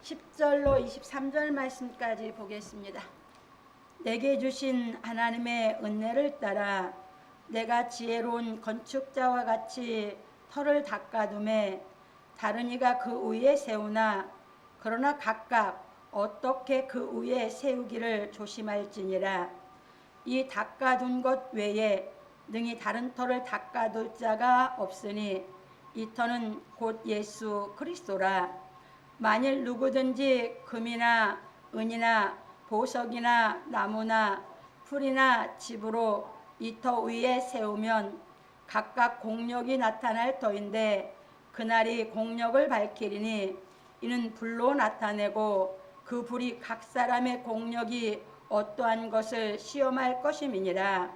10절로 23절 말씀까지 보겠습니다. 내게 주신 하나님의 은혜를 따라 내가 지혜로운 건축자와 같이 터를 닦아둠에 다른 이가 그 위에 세우나 그러나 각각 어떻게 그 위에 세우기를 조심할지니라. 이 닦아둔 것 외에 능히 다른 터를 닦아둘 자가 없으니 이 터는 곧 예수 그리스도라. 만일 누구든지 금이나 은이나 보석이나 나무나 풀이나 집으로 이 터 위에 세우면 각각 공력이 나타날 터인데 그날이 공력을 밝히리니 이는 불로 나타내고 그 불이 각 사람의 공력이 어떠한 것을 시험할 것임이니라.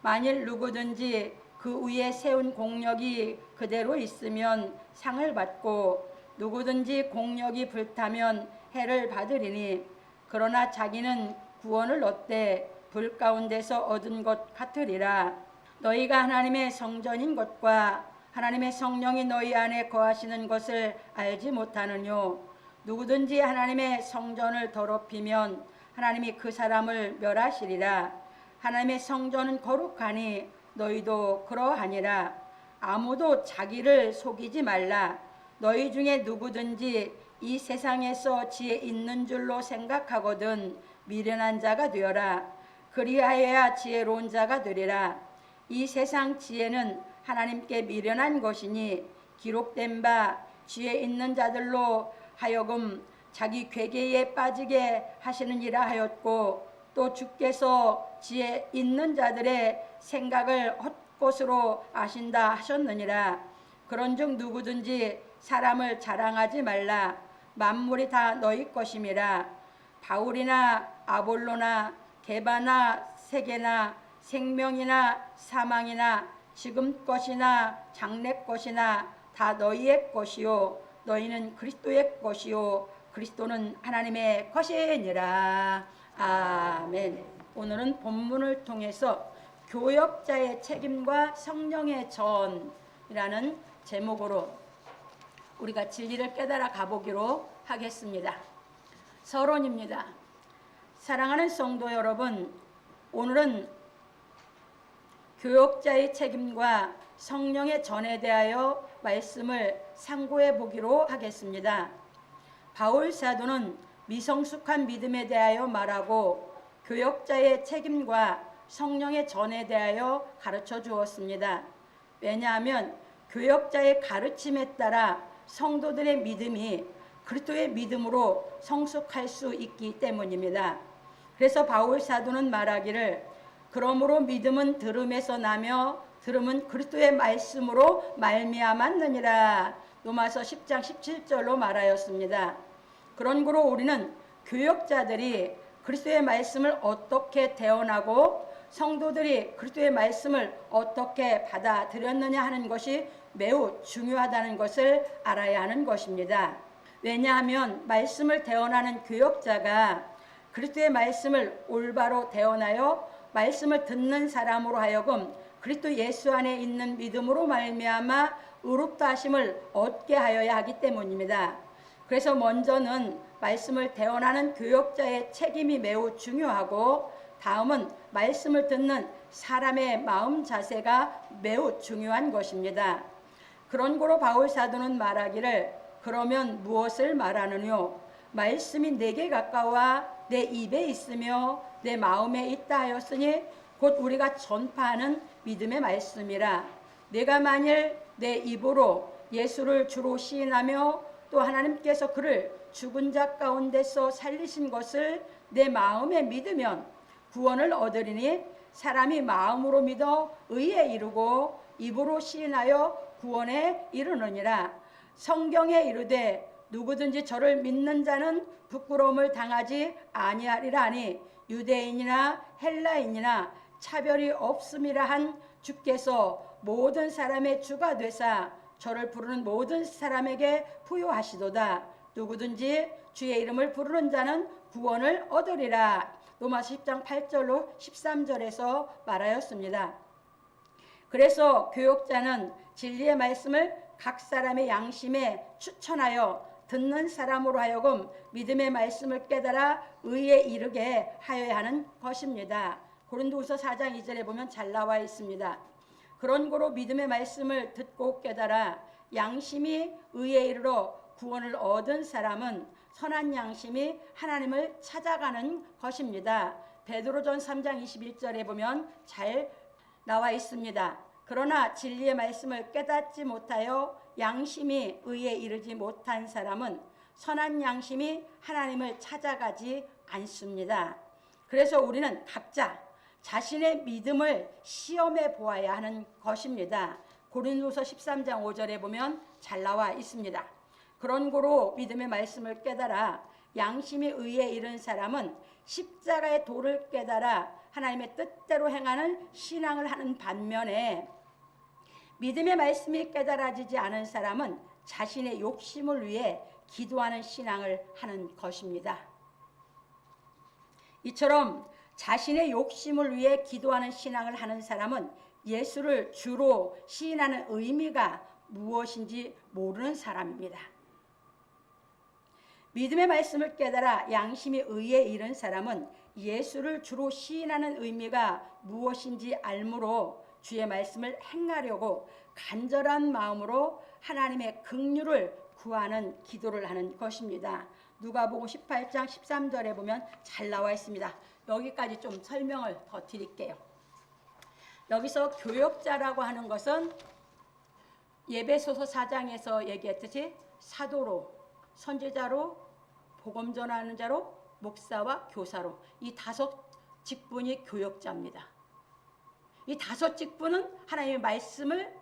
만일 누구든지 그 위에 세운 공력이 그대로 있으면 상을 받고 누구든지 공력이 불타면 해를 받으리니 그러나 자기는 구원을 얻되 불 가운데서 얻은 것 같으리라. 너희가 하나님의 성전인 것과 하나님의 성령이 너희 안에 거하시는 것을 알지 못하느뇨. 누구든지 하나님의 성전을 더럽히면 하나님이 그 사람을 멸하시리라. 하나님의 성전은 거룩하니 너희도 그러하니라. 아무도 자기를 속이지 말라. 너희 중에 누구든지 이 세상에서 지혜 있는 줄로 생각하거든 미련한 자가 되어라. 그리하여야 지혜로운 자가 되리라. 이 세상 지혜는 하나님께 미련한 것이니 기록된 바 지혜 있는 자들로 하여금 자기 괴계에 빠지게 하시느니라 하였고 또 주께서 지혜 있는 자들의 생각을 헛것으로 아신다 하셨느니라. 그런즉 누구든지 사람을 자랑하지 말라. 만물이 다 너희 것임이라. 바울이나 아볼로나 게바나 세게나 생명이나 사망이나 지금 것이나 장래 것이나 다 너희의 것이요 너희는 그리스도의 것이요 그리스도는 하나님의 것이니라. 아멘. 오늘은 본문을 통해서 교역자의 책임과 성령의 전이라는 제목으로 우리가 진리를 깨달아 가보기로 하겠습니다. 서론입니다. 사랑하는 성도 여러분, 오늘은 교역자의 책임과 성령의 전에 대하여 말씀을 상고해 보기로 하겠습니다. 바울 사도는 미성숙한 믿음에 대하여 말하고 교역자의 책임과 성령의 전에 대하여 가르쳐 주었습니다. 왜냐하면 교역자의 가르침에 따라 성도들의 믿음이 그리스도의 믿음으로 성숙할 수 있기 때문입니다. 그래서 바울 사도는 말하기를 그러므로 믿음은 들음에서 나며 들음은 그리스도의 말씀으로 말미암았느니라. 로마서 10장 17절로 말하였습니다. 그러므로 우리는 교역자들이 그리스도의 말씀을 어떻게 대언하고 성도들이 그리스도의 말씀을 어떻게 받아들였느냐 하는 것이 매우 중요하다는 것을 알아야 하는 것입니다. 왜냐하면 말씀을 대언하는 교역자가 그리스도의 말씀을 올바로 대언하여 말씀을 듣는 사람으로 하여금 그리스도 예수 안에 있는 믿음으로 말미암아 의롭다 하심을 얻게 하여야 하기 때문입니다. 그래서 먼저는 말씀을 대언하는 교역자의 책임이 매우 중요하고 다음은 말씀을 듣는 사람의 마음 자세가 매우 중요한 것입니다. 그런 고로 바울 사도는 말하기를 그러면 무엇을 말하느뇨? 말씀이 내게 가까워 내 입에 있으며 내 마음에 있다 하였으니 곧 우리가 전파하는 믿음의 말씀이라. 내가 만일 내 입으로 예수를 주로 시인하며 또 하나님께서 그를 죽은 자 가운데서 살리신 것을 내 마음에 믿으면 구원을 얻으리니 사람이 마음으로 믿어 의에 이르고 입으로 시인하여 구원에 이르느니라. 성경에 이르되 누구든지 저를 믿는 자는 부끄러움을 당하지 아니하리라 하니 유대인이나 헬라인이나 차별이 없음이라 한 주께서 모든 사람의 주가 되사 저를 부르는 모든 사람에게 부요하시도다. 누구든지 주의 이름을 부르는 자는 구원을 얻으리라. 로마서 10장 8절로 13절에서 말하였습니다. 그래서 교역자는 진리의 말씀을 각 사람의 양심에 추천하여 듣는 사람으로 하여금 믿음의 말씀을 깨달아 의에 이르게 하여야 하는 것입니다. 고린도후서 4장 2절에 보면 잘 나와 있습니다. 그런 고로 믿음의 말씀을 듣고 깨달아 양심이 의에 이르러 구원을 얻은 사람은 선한 양심이 하나님을 찾아가는 것입니다. 베드로전 3장 21절에 보면 잘 나와 있습니다. 그러나 진리의 말씀을 깨닫지 못하여 양심이 의에 이르지 못한 사람은 선한 양심이 하나님을 찾아가지 않습니다. 그래서 우리는 각자 자신의 믿음을 시험해 보아야 하는 것입니다. 고린도서 13장 5절에 보면 잘 나와 있습니다. 그런 고로 믿음의 말씀을 깨달아 양심이 의에 이른 사람은 십자가의 도를 깨달아 하나님의 뜻대로 행하는 신앙을 하는 반면에 믿음의 말씀이 깨달아지지 않은 사람은 자신의 욕심을 위해 기도하는 신앙을 하는 것입니다. 이처럼 자신의 욕심을 위해 기도하는 신앙을 하는 사람은 예수를 주로 시인하는 의미가 무엇인지 모르는 사람입니다. 믿음의 말씀을 깨달아 양심이 의에 이른 사람은 예수를 주로 시인하는 의미가 무엇인지 알므로 주의 말씀을 행하려고 간절한 마음으로 하나님의 긍휼을 구하는 기도를 하는 것입니다. 누가복음 18장 13절에 보면 잘 나와 있습니다. 여기까지 좀 설명을 더 드릴게요. 여기서 교역자라고 하는 것은 예배소서 4장에서 얘기했듯이 사도로, 선지자로, 복음 전하는 자로, 목사와 교사로 이 5 직분이 교역자입니다. 이 5 직분은 하나님의 말씀을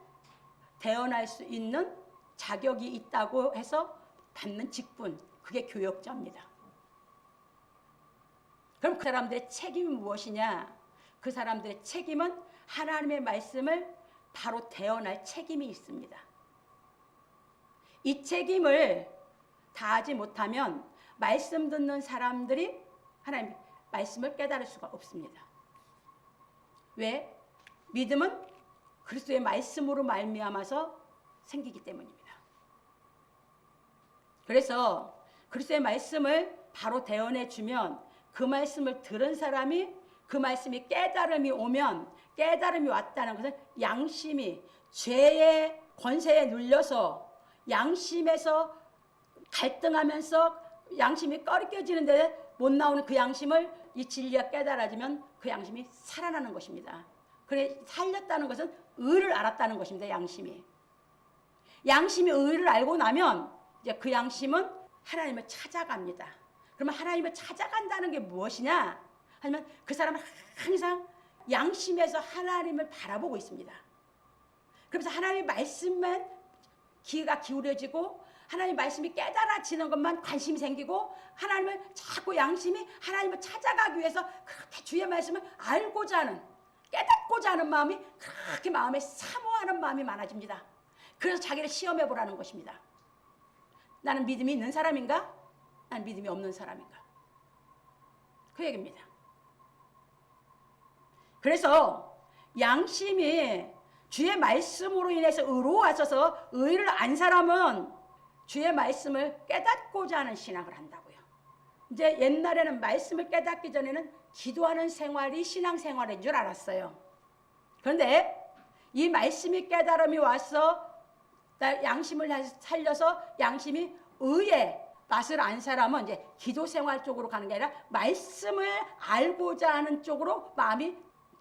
대언할 수 있는 자격이 있다고 해서 받는 직분, 그게 교역자입니다. 그럼 그 사람들의 책임이 무엇이냐? 그 사람들의 책임은 하나님의 말씀을 바로 대언할 책임이 있습니다. 이 책임을 다하지 못하면 말씀 듣는 사람들이 하나님의 말씀을 깨달을 수가 없습니다. 왜? 믿음은 그리스도의 말씀으로 말미암아서 생기기 때문입니다. 그래서 그리스도의 말씀을 바로 대언해 주면 그 말씀을 들은 사람이 그 말씀이 깨달음이 오면 깨달음이 왔다는 것은 양심이 죄의 권세에 눌려서 양심에서 갈등하면서 양심이 꺼리껴지는데 못 나오는 그 양심을 이 진리가 깨달아지면 그 양심이 살아나는 것입니다. 그래 살렸다는 것은 의를 알았다는 것입니다. 양심이 의를 알고 나면 이제 그 양심은 하나님을 찾아갑니다. 그러면 하나님을 찾아간다는 게 무엇이냐? 하면 그 사람은 항상 양심에서 하나님을 바라보고 있습니다. 그러면서 하나님의 말씀만 귀가 기울여지고 하나님의 말씀이 깨달아지는 것만 관심이 생기고 하나님을 자꾸 양심이 하나님을 찾아가기 위해서 그렇게 주의 말씀을 알고자 하는 깨닫고자 하는 마음이 그렇게 마음에 사모하는 마음이 많아집니다. 그래서 자기를 시험해 보라는 것입니다. 나는 믿음이 있는 사람인가? 나는 믿음이 없는 사람인가? 그 얘기입니다. 그래서 양심이 주의 말씀으로 인해서 의로워져서 의를 안 사람은 주의 말씀을 깨닫고자 하는 신앙을 한다고요. 이제 옛날에는 말씀을 깨닫기 전에는 기도하는 생활이 신앙생활인 줄 알았어요. 그런데 이 말씀이 깨달음이 와서 양심을 살려서 양심이 의의 맛을 안 사람은 이제 기도 생활 쪽으로 가는 게 아니라 말씀을 알고자 하는 쪽으로 마음이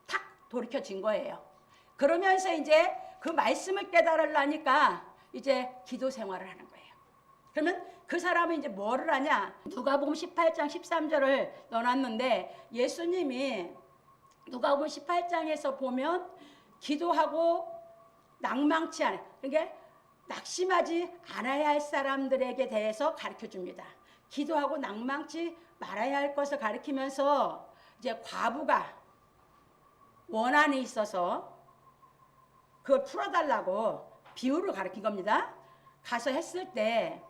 탁 돌이켜진 거예요. 그러면서 이제 그 말씀을 깨달으려니까 이제 기도 생활을 하는 거예요. 그러면 그 사람은 이제 뭐를 하냐? 누가복음 18장 13절을 넣어놨는데 예수님이 누가복음 18장에서 보면 기도하고 낭망치 않아요. 그러니까 낙심하지 않아야 할 사람들에게 대해서 가르쳐줍니다. 기도하고 낭망치 말아야 할 것을 가르치면서 이제 과부가 원한이 있어서 그걸 풀어달라고 비유를 가르친 겁니다. 가서 했을 때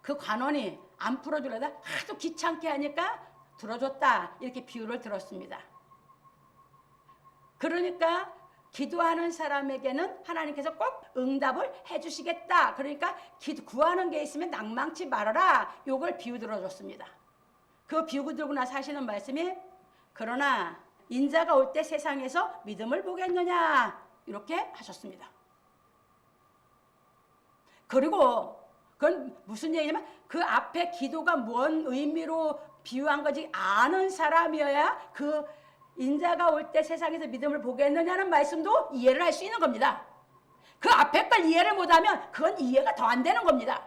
그 관원이 안 풀어주려다 하도 귀찮게 하니까 들어줬다 이렇게 비유를 들었습니다. 그러니까 기도하는 사람에게는 하나님께서 꼭 응답을 해주시겠다. 그러니까 구하는 게 있으면 낭망치 말아라. 요걸 비유 들어줬습니다. 그 비유 들고 나서 하시는 말씀이 그러나 인자가 올 때 세상에서 믿음을 보겠느냐 이렇게 하셨습니다. 그리고 그건 무슨 얘기냐면 그 앞에 기도가 뭔 의미로 비유한 건지 아는 사람이어야 그 인자가 올 때 세상에서 믿음을 보겠느냐는 말씀도 이해를 할 수 있는 겁니다. 그 앞에 걸 이해를 못하면 그건 이해가 더 안 되는 겁니다.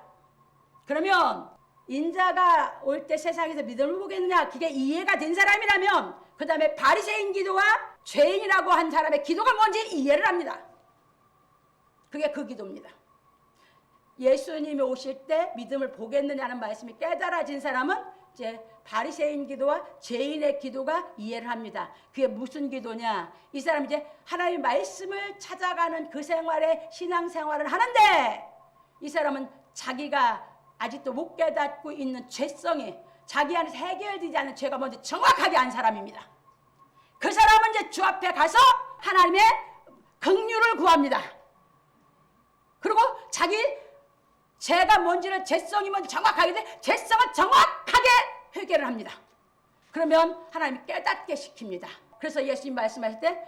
그러면 인자가 올 때 세상에서 믿음을 보겠느냐 그게 이해가 된 사람이라면 그 다음에 바리새인 기도와 죄인이라고 한 사람의 기도가 뭔지 이해를 합니다. 그게 그 기도입니다. 예수님이 오실 때 믿음을 보겠느냐는 말씀이 깨달아진 사람은 이제 바리새인 기도와 죄인의 기도가 이해를 합니다. 그게 무슨 기도냐? 이 사람이 이제 하나님의 말씀을 찾아가는 그 생활에 신앙생활을 하는데 이 사람은 자기가 아직도 못 깨닫고 있는 죄성이 자기 안에서 해결되지 않는 죄가 먼저 정확하게 안 사람입니다. 그 사람은 이제 주 앞에 가서 하나님의 긍휼을 구합니다. 그리고 자기 죄가 뭔지를 죄성이 뭔지 정확하게 죄성을 정확하게 회개를 합니다. 그러면 하나님이 깨닫게 시킵니다. 그래서 예수님 말씀하실 때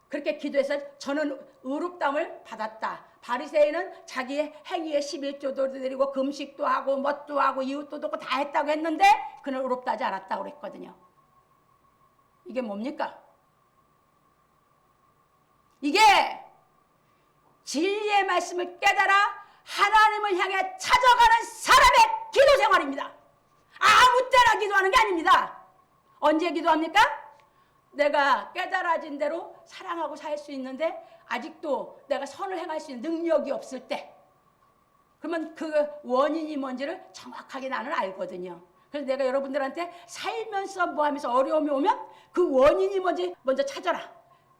그렇게 기도해서 저는 의롭다움을 받았다. 바리새인은 자기의 행위에 11조도 드리고 금식도 하고 뭣도 하고 이웃도 돕고 다 했다고 했는데 그는 의롭다지 않았다고 그랬거든요. 이게 뭡니까? 이게 진리의 말씀을 깨달아 하나님을 향해 찾아가는 사람의 기도 생활입니다. 아무 때나 기도하는 게 아닙니다. 언제 기도합니까? 내가 깨달아진 대로 사랑하고 살 수 있는데 아직도 내가 선을 행할 수 있는 능력이 없을 때 그러면 그 원인이 뭔지를 정확하게 나는 알거든요. 그래서 내가 여러분들한테 살면서 뭐 하면서 어려움이 오면 그 원인이 뭔지 먼저 찾아라.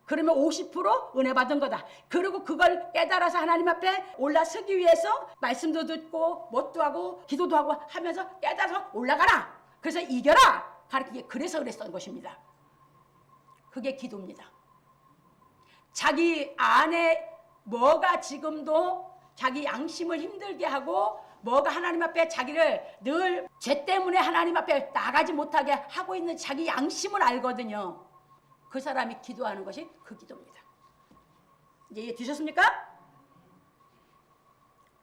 그러면 50% 은혜 받은 거다. 그리고 그걸 깨달아서 하나님 앞에 올라서기 위해서 말씀도 듣고 뭣도 하고 기도도 하고 하면서 깨달아서 올라가라. 그래서 이겨라. 가르치기 그래서 그랬던 것입니다. 그게 기도입니다. 자기 안에 뭐가 지금도 자기 양심을 힘들게 하고 뭐가 하나님 앞에 자기를 늘 죄 때문에 하나님 앞에 나가지 못하게 하고 있는 자기 양심을 알거든요. 그 사람이 기도하는 것이 그 기도입니다. 이제 이해 되셨습니까?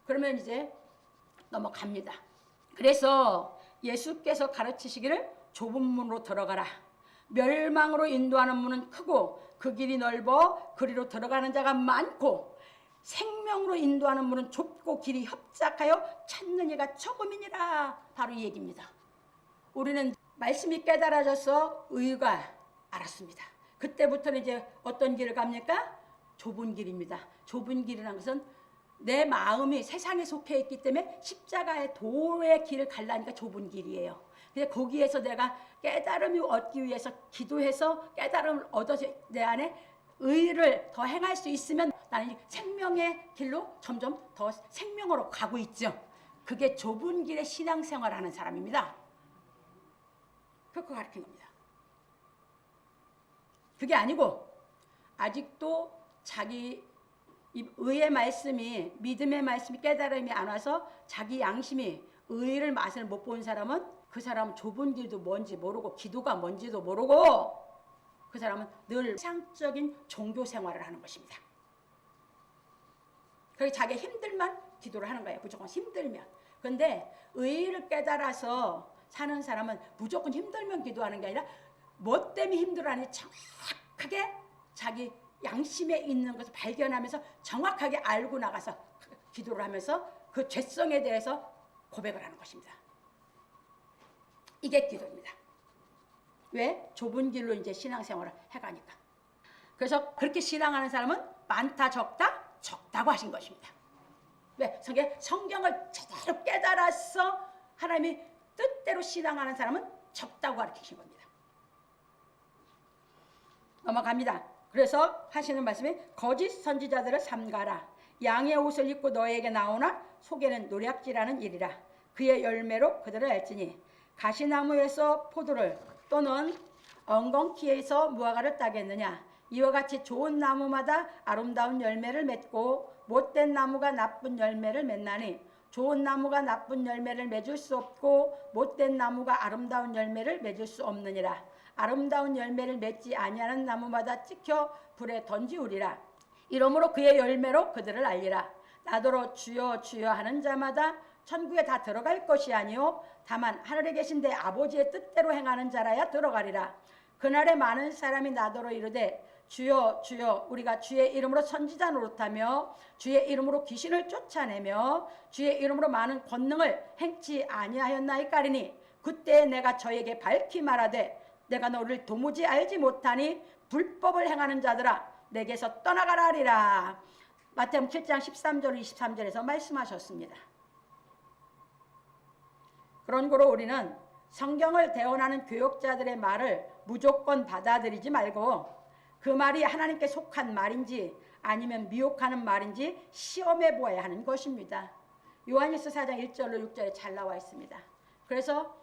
그러면 이제 넘어갑니다. 그래서 예수께서 가르치시기를 좁은 문으로 들어가라. 멸망으로 인도하는 문은 크고 그 길이 넓어 그리로 들어가는 자가 많고 생명으로 인도하는 문은 좁고 길이 협착하여 찾는 이가 조금이니라. 바로 이 얘기입니다. 우리는 말씀이 깨달아져서 의가 알았습니다. 그때부터는 이제 어떤 길을 갑니까? 좁은 길입니다. 좁은 길이라는 것은 내 마음이 세상에 속해 있기 때문에 십자가의 도의 길을 가려니까 좁은 길이에요. 근데 거기에서 내가 깨달음을 얻기 위해서 기도해서 깨달음을 얻어서 내 안에 의를 더 행할 수 있으면 나는 생명의 길로 점점 더 생명으로 가고 있죠. 그게 좁은 길의 신앙생활을 하는 사람입니다. 그거 가르친 겁니다. 그게 아니고 아직도 자기 의의 말씀이 믿음의 말씀이 깨달음이 안 와서 자기 양심이 의를 맛을 못 본 사람은 그 사람은 좁은 길도 뭔지 모르고 기도가 뭔지도 모르고 그 사람은 늘 세상적인 종교 생활을 하는 것입니다. 그래서 자기 힘들만 기도를 하는 거예요. 무조건 힘들면. 그런데 의를 깨달아서 사는 사람은 무조건 힘들면 기도하는 게 아니라 뭐 때문에 힘들어하는지 정확하게 자기 양심에 있는 것을 발견하면서 정확하게 알고 나가서 기도를 하면서 그 죄성에 대해서 고백을 하는 것입니다. 이게 기도입니다. 왜? 좁은 길로 이제 신앙생활을 해가니까. 그래서 그렇게 신앙하는 사람은 많다 적다? 적다고 하신 것입니다. 왜? 성경을 제대로 깨달아서 하나님이 뜻대로 신앙하는 사람은 적다고 가르치신 겁니다. 넘어갑니다. 그래서 하시는 말씀이 거짓 선지자들을 삼가라. 양의 옷을 입고 너에게 나오나 속에는 노략질하는 일이라. 그의 열매로 그들을 알지니 가시나무에서 포도를 또는 엉겅퀴에서 무화과를 따겠느냐. 이와 같이 좋은 나무마다 아름다운 열매를 맺고 못된 나무가 나쁜 열매를 맺나니 좋은 나무가 나쁜 열매를 맺을 수 없고 못된 나무가 아름다운 열매를 맺을 수 없느니라. 아름다운 열매를 맺지 아니하는 나무마다 찍혀 불에 던지우리라. 이러므로 그의 열매로 그들을 알리라. 나더러 주여 주여 하는 자마다 천국에 다 들어갈 것이 아니요 다만 하늘에 계신 내 아버지의 뜻대로 행하는 자라야 들어가리라. 그날에 많은 사람이 나더러 이르되 주여 주여 우리가 주의 이름으로 선지자 노릇하며 주의 이름으로 귀신을 쫓아내며 주의 이름으로 많은 권능을 행치 아니하였나이까리니 그때 내가 저에게 밝히 말하되 내가 너를 도무지 알지 못하니 불법을 행하는 자들아 내게서 떠나가라 하리라. 마태복음 7장 13절 23절에서 말씀하셨습니다. 그러므로 우리는 성경을 대언하는 교역자들의 말을 무조건 받아들이지 말고 그 말이 하나님께 속한 말인지 아니면 미혹하는 말인지 시험해 보아야 하는 것입니다. 요한일서 4장 1절로 6절에 잘 나와 있습니다. 그래서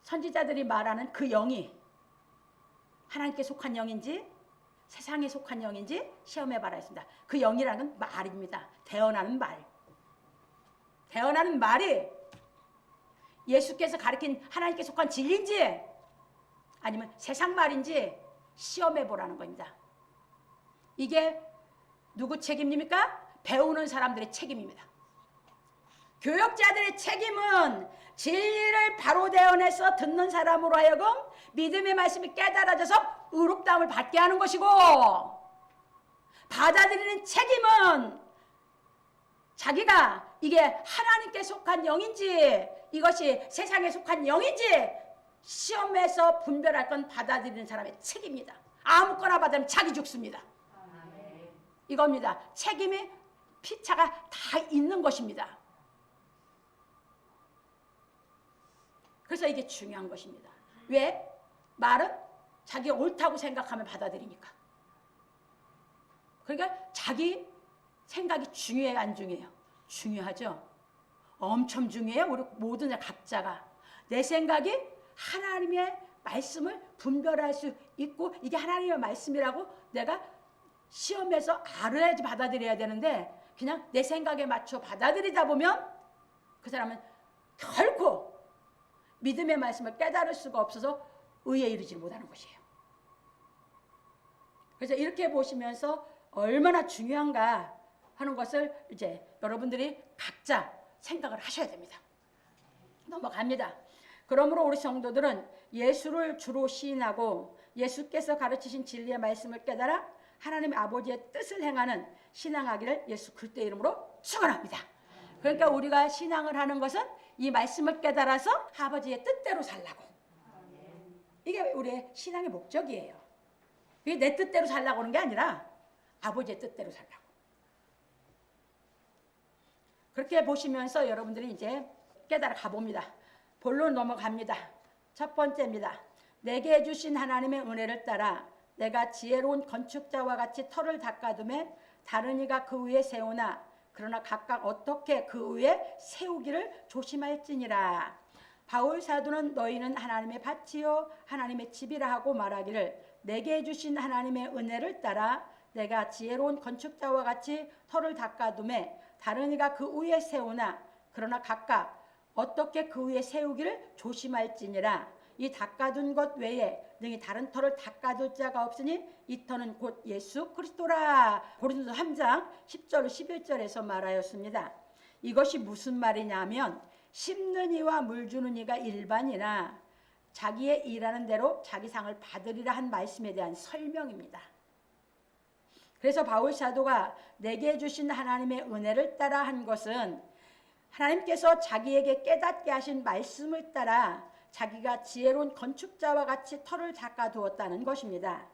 선지자들이 말하는 그 영이 하나님께 속한 영인지 세상에 속한 영인지 시험해 봐라 했습니다. 그 영이라는 말입니다. 대언하는 말. 대언하는 말이 예수께서 가르친 하나님께 속한 진리인지 아니면 세상 말인지 시험해 보라는 겁니다. 이게 누구 책임입니까? 배우는 사람들의 책임입니다. 교역자들의 책임은 진리를 바로 대언해서 듣는 사람으로 하여금 믿음의 말씀이 깨달아져서 의롭다함을 받게 하는 것이고 받아들이는 책임은 자기가 이게 하나님께 속한 영인지 이것이 세상에 속한 영인지 시험에서 분별할 건 받아들이는 사람의 책임입니다. 아무거나 받으면 자기 죽습니다. 이겁니다. 책임이 피차가 다 있는 것입니다. 그래서 이게 중요한 것입니다. 왜? 말은 자기가 옳다고 생각하면 받아들이니까. 그러니까 자기 생각이 중요해요, 안 중요해요? 중요하죠. 엄청 중요해요. 우리 모든 각자가. 내 생각이 하나님의 말씀을 분별할 수 있고 이게 하나님의 말씀이라고 내가 시험에서 알아야지 받아들여야 되는데 그냥 내 생각에 맞춰 받아들이다 보면 그 사람은 결코 믿음의 말씀을 깨달을 수가 없어서 의에 이르지 못하는 것이에요. 그래서 이렇게 보시면서 얼마나 중요한가 하는 것을 이제 여러분들이 각자 생각을 하셔야 됩니다. 넘어갑니다. 그러므로 우리 성도들은 예수를 주로 시인하고 예수께서 가르치신 진리의 말씀을 깨달아 하나님의 아버지의 뜻을 행하는 신앙하기를 예수 그리스도의 이름으로 축원합니다. 그러니까 우리가 신앙을 하는 것은 이 말씀을 깨달아서 아버지의 뜻대로 살라고. 이게 우리의 신앙의 목적이에요. 이게 내 뜻대로 살라고 하는 게 아니라 아버지의 뜻대로 살라고. 그렇게 보시면서 여러분들이 이제 깨달아 가봅니다. 본론 넘어갑니다. 첫 번째입니다. 내게 주신 하나님의 은혜를 따라 내가 지혜로운 건축자와 같이 터를 닦아두매 다른 이가 그 위에 세우나 그러나 각각 어떻게 그 위에 세우기를 조심할지니라. 바울 사도는 너희는 하나님의 밭이요 하나님의 집이라 하고 말하기를 내게 주신 하나님의 은혜를 따라 내가 지혜로운 건축자와 같이 터를 닦아두매 다른 이가 그 위에 세우나 그러나 각각 어떻게 그 위에 세우기를 조심할지니라. 이 닦아둔 것 외에 능히 다른 터를 닦아둘 자가 없으니 이 터는 곧 예수 그리스도라. 고린도서 3장 10절 11절에서 말하였습니다. 이것이 무슨 말이냐면 심는 이와 물 주는 이가 일반이나 자기의 일하는 대로 자기 상을 받으리라 한 말씀에 대한 설명입니다. 그래서 바울 사도가 내게 주신 하나님의 은혜를 따라 한 것은 하나님께서 자기에게 깨닫게 하신 말씀을 따라 자기가 지혜로운 건축자와 같이 터를 닦아두었다는 것입니다.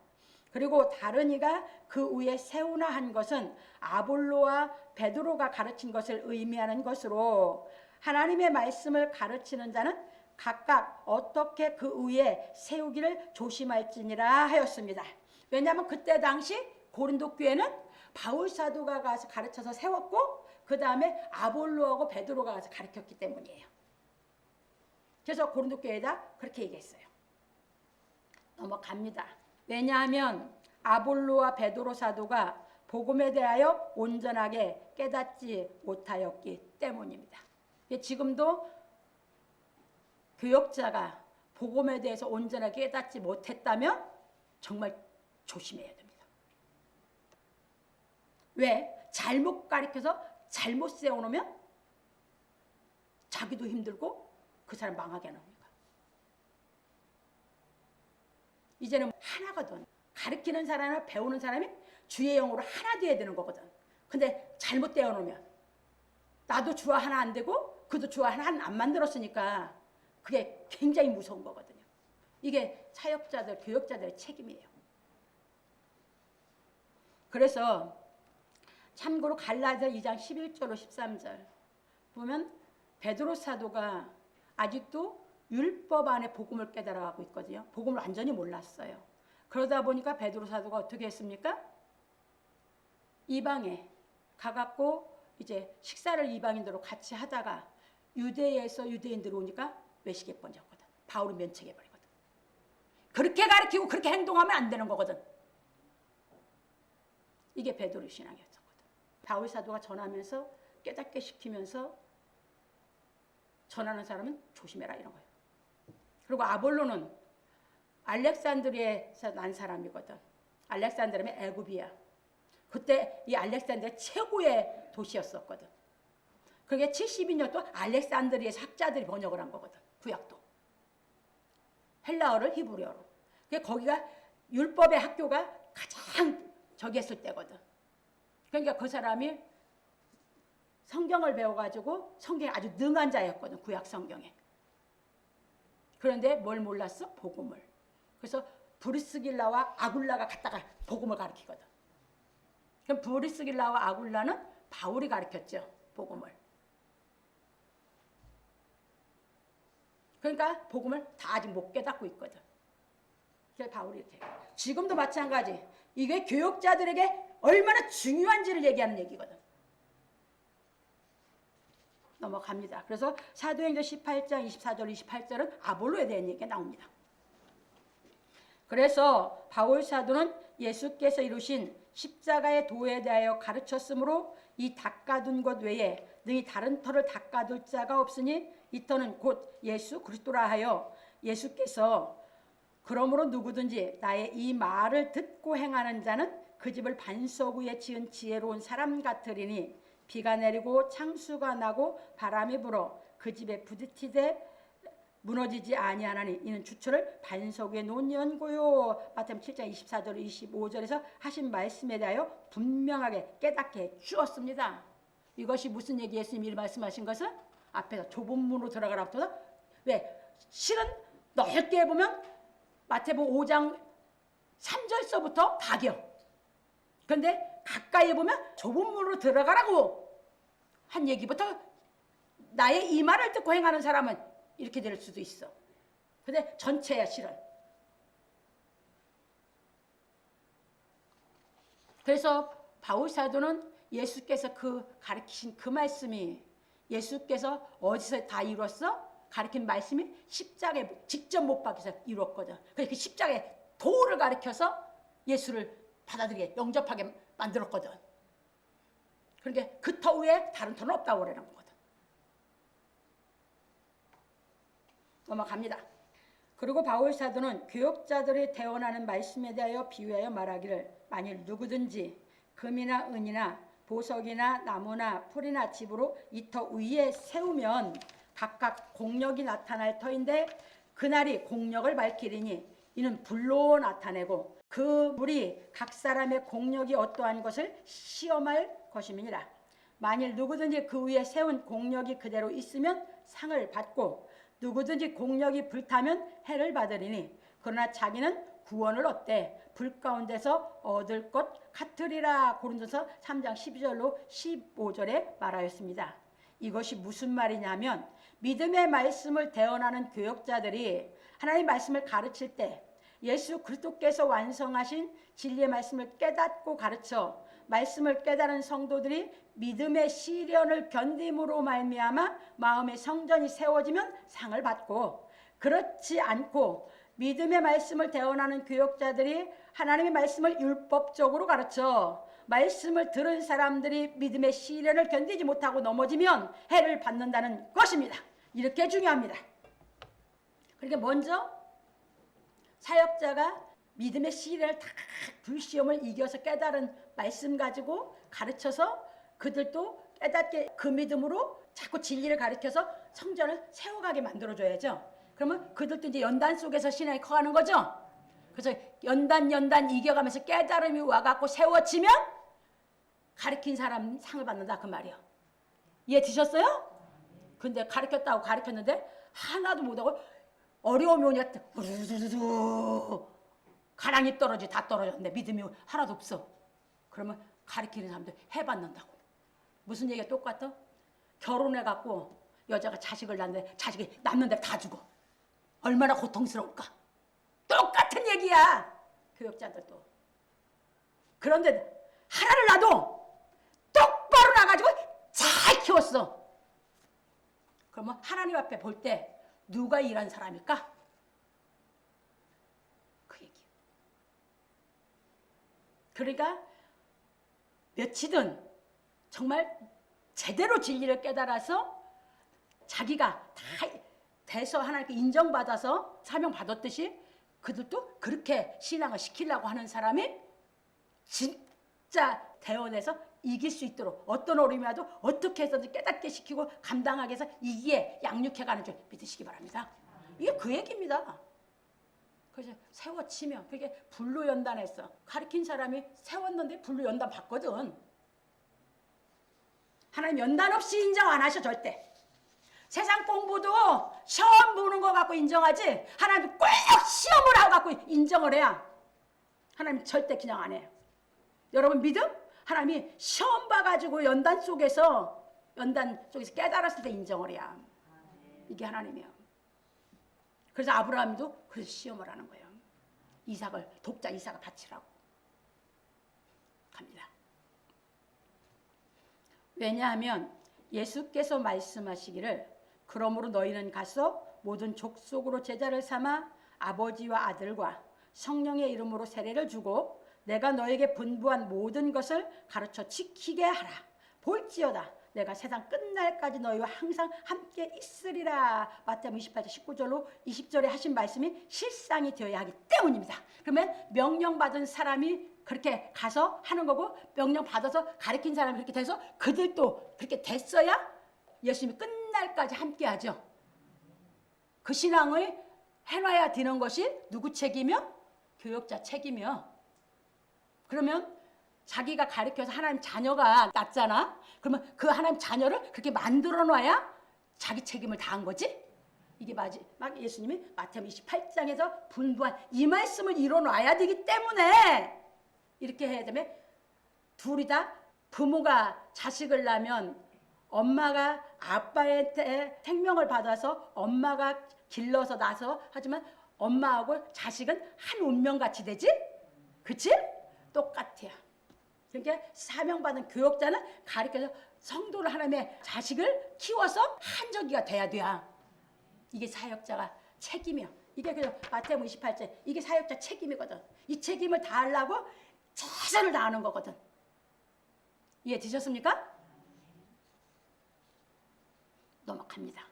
그리고 다른 이가 그 위에 세우나 한 것은 아볼로와 베드로가 가르친 것을 의미하는 것으로 하나님의 말씀을 가르치는 자는 각각 어떻게 그 위에 세우기를 조심할지니라 하였습니다. 왜냐하면 그때 당시 고린도 교회는 바울 사도가 가서 가르쳐서 세웠고 그 다음에 아볼로하고 베드로가 가서 가르쳤기 때문이에요. 그래서 고린도 교회에다 그렇게 얘기했어요. 넘어갑니다. 왜냐하면 아볼로와 베드로 사도가 복음에 대하여 온전하게 깨닫지 못하였기 때문입니다. 지금도 교역자가 복음에 대해서 온전하게 깨닫지 못했다면 정말 조심해야 됩니다. 왜? 잘못 가르쳐서 잘못 세워놓으면 자기도 힘들고 그 사람 망하게 하는 겁니다. 이제는 하나거든. 가르치는 사람이나 배우는 사람이 주의 영으로 하나 돼야 되는 거거든. 근데 잘못 떼어놓으면 나도 주와 하나 안 되고 그도 주와 하나 안 만들었으니까 그게 굉장히 무서운 거거든요. 이게 사역자들, 교역자들의 책임이에요. 그래서 참고로 갈라디아 2장 11절로 13절 보면 베드로 사도가 아직도 율법 안에 복음을 깨달아가고 있거든요. 복음을 완전히 몰랐어요. 그러다 보니까 베드로 사도가 어떻게 했습니까? 이방에 가갖고 이제 식사를 이방인들로 같이 하다가 유대에서 유대인들 오니까 외식에 번졌거든. 바울을 면책해버리거든. 그렇게 가르치고 그렇게 행동하면 안 되는 거거든. 이게 베드로 신앙이었거든. 바울 사도가 전하면서 깨닫게 시키면서 전하는 사람은 조심해라 이런 거예요. 그리고 아볼로는 알렉산드리아에서 난 사람이거든. 알렉산드리아는 애굽이야. 그때 이 알렉산드리아 최고의 도시였었거든. 그게 72년 동안 알렉산드리아에서 학자들이 번역을 한 거거든. 구약도. 헬라어를 히브리어로. 거기가 율법의 학교가 가장 저기 했을 때거든. 그러니까 그 사람이 성경을 배워가지고 성경에 아주 능한 자였거든. 구약 성경에. 그런데 뭘 몰랐어? 복음을. 그래서 브리스길라와 아굴라가 갔다가 복음을 가르치거든. 그럼 브리스길라와 아굴라는 바울이 가르쳤죠. 복음을. 그러니까 복음을 다 아직 못 깨닫고 있거든. 그래서 바울이 이렇게. 지금도 마찬가지. 이게 교역자들에게 얼마나 중요한지를 얘기하는 얘기거든. 넘어갑니다. 그래서 사도행전 18장 24절 28절은 아볼로에 대한 얘기가 나옵니다. 그래서 바울 사도는 예수께서 이루신 십자가의 도에 대하여 가르쳤으므로 이 닦아둔 것 외에 능히 다른 터를 닦아둘 자가 없으니 이 터는 곧 예수 그리스도라 하여 예수께서 그러므로 누구든지 나의 이 말을 듣고 행하는 자는 그 집을 반석 위에 지은 지혜로운 사람 같으리니 비가 내리고 창수가 나고 바람이 불어 그 집에 부딪히되 무너지지 아니하나니 이는 주처를 반석 위에 놓은 연고요. 마태복음 7장 24절 25절에서 하신 말씀에 대하여 분명하게 깨닫게 해 주었습니다. 이것이 무슨 얘기 예수님이 말씀하신 것은 앞에서 좁은 문으로 들어가라부터 왜 실은 넓게 보면 마태복음 5장 3절서부터 다겨. 그런데 가까이 보면 좁은 문으로 들어가라고 한 얘기부터 나의 이 말을 듣고 행하는 사람은 이렇게 될 수도 있어. 근데 전체야 실은. 그래서 바울 사도는 예수께서 그 가르치신 그 말씀이 예수께서 어디서 다 이뤘어? 가르친 말씀이 십자가에 직접 못 박혀서 이뤘거든. 그래서 그 십자가에 도를 가르쳐서 예수를 받아들이게 영접하게 만들었거든. 그러니까 그 터 위에 다른 터는 없다고 그러는 거거든. 넘어갑니다. 그리고 바울 사도는 교역자들이 대언하는 말씀에 대하여 비유하여 말하기를 만일 누구든지 금이나 은이나 보석이나 나무나 풀이나 집으로 이 터 위에 세우면 각각 공력이 나타날 터인데 그날이 공력을 밝히리니 이는 불로 나타내고 그 불이 각 사람의 공력이 어떠한 것을 시험할 것임이니라. 만일 누구든지 그 위에 세운 공력이 그대로 있으면 상을 받고 누구든지 공력이 불타면 해를 받으리니 그러나 자기는 구원을 얻되 불 가운데서 얻을 것 같으리라. 고린도서 3장 12절로 15절에 말하였습니다. 이것이 무슨 말이냐면 믿음의 말씀을 대언하는 교역자들이 하나님의 말씀을 가르칠 때 예수 그리스도께서 완성하신 진리의 말씀을 깨닫고 가르쳐 말씀을 깨달은 성도들이 믿음의 시련을 견딤으로 말미암아 마음의 성전이 세워지면 상을 받고 그렇지 않고 믿음의 말씀을 대언하는 교역자들이 하나님의 말씀을 율법적으로 가르쳐 말씀을 들은 사람들이 믿음의 시련을 견디지 못하고 넘어지면 해를 받는다는 것입니다. 이렇게 중요합니다. 그러니까 먼저 사역자가 믿음의 시련을 다 불시험을 이겨서 깨달은 말씀 가지고 가르쳐서 그들도 깨닫게 그 믿음으로 자꾸 진리를 가르쳐서 성전을 세워가게 만들어줘야죠. 그러면 그들도 이제 연단 속에서 신앙이 커가는 거죠. 그래서 연단 이겨가면서 깨달음이 와갖고 세워지면 가르친 사람 상을 받는다 그 말이요. 이해 드셨어요? 근데 가르쳤다고 가르쳤는데 하나도 못하고 어려움이 오니까 우르르르 가랑이 떨어지 다 떨어졌는데 믿음이 하나도 없어. 그러면 가르치는 사람들 해받는다고. 무슨 얘기가 똑같아? 결혼해갖고 여자가 자식을 낳는데 자식이 낳는데 다 죽어. 얼마나 고통스러울까? 똑같은 얘기야. 교역자들도. 그런데 하나를 낳아도 똑바로 나가지고 잘 키웠어. 그러면 하나님 앞에 볼 때 누가 일한 사람일까? 그 얘기야. 그러니까 며칠은 정말 제대로 진리를 깨달아서 자기가 다 돼서 하나님께 인정받아서 사명받았듯이 그들도 그렇게 신앙을 시키려고 하는 사람이 진짜 대원해서 이길 수 있도록 어떤 어려움이 와도 어떻게 해서든 깨닫게 시키고 감당하게 해서 이기에 양육해가는 줄 믿으시기 바랍니다. 이게 그 얘기입니다. 그래서 세워치면 그게 불로 연단했어. 가르친 사람이 세웠는데 불로 연단 받거든. 하나님 연단 없이 인정 안 하셔 절대. 세상 공부도 시험 보는 거 갖고 인정하지 하나님 꼭 시험을 하고 갖고 인정을 해야 하나님 절대 그냥 안 해요. 여러분 믿음? 하나님이 시험 봐가지고 연단 속에서 깨달았을 때 인정을 해야. 이게 하나님이야. 그래서 아브라함도 그래서 시험을 하는 거예요. 이삭을 독자 이삭을 바치라고 갑니다. 왜냐하면 예수께서 말씀하시기를 그러므로 너희는 가서 모든 족속으로 제자를 삼아 아버지와 아들과 성령의 이름으로 세례를 주고 내가 너에게 분부한 모든 것을 가르쳐 지키게 하라. 볼지어다 내가 세상 끝날까지 너희와 항상 함께 있으리라. 마태복음 28장 19절로 20절에 하신 말씀이 실상이 되어야 하기 때문입니다. 그러면 명령받은 사람이 그렇게 가서 하는 거고 명령받아서 가르친 사람이 그렇게 돼서 그들도 그렇게 됐어야 예수님이 끝날까지 함께 하죠. 그 신앙을 해놔야 되는 것이 누구 책임이요? 교역자 책임이요. 그러면 자기가 가르쳐서 하나님 자녀가 낳잖아. 그러면 그 하나님 자녀를 그렇게 만들어 놔야 자기 책임을 다한 거지. 이게 막 예수님이 마태복음 28장에서 분부한 이 말씀을 이뤄놔야 되기 때문에 이렇게 해야 되면 둘이 다 부모가 자식을 낳으면 엄마가 아빠한테 생명을 받아서 엄마가 길러서 낳아서 하지만 엄마하고 자식은 한 운명같이 되지? 그치? 똑같아요. 그러니까 사명받은 교역자는 가르쳐서 성도를 하나님의 자식을 키워서 한적이가 돼야 돼야. 이게 사역자가 책임이야. 이게 그래서 마태복음 28절 이게 사역자 책임이거든. 이 책임을 다하려고 최선을 다하는 거거든. 이해 되셨습니까? 넘어갑니다.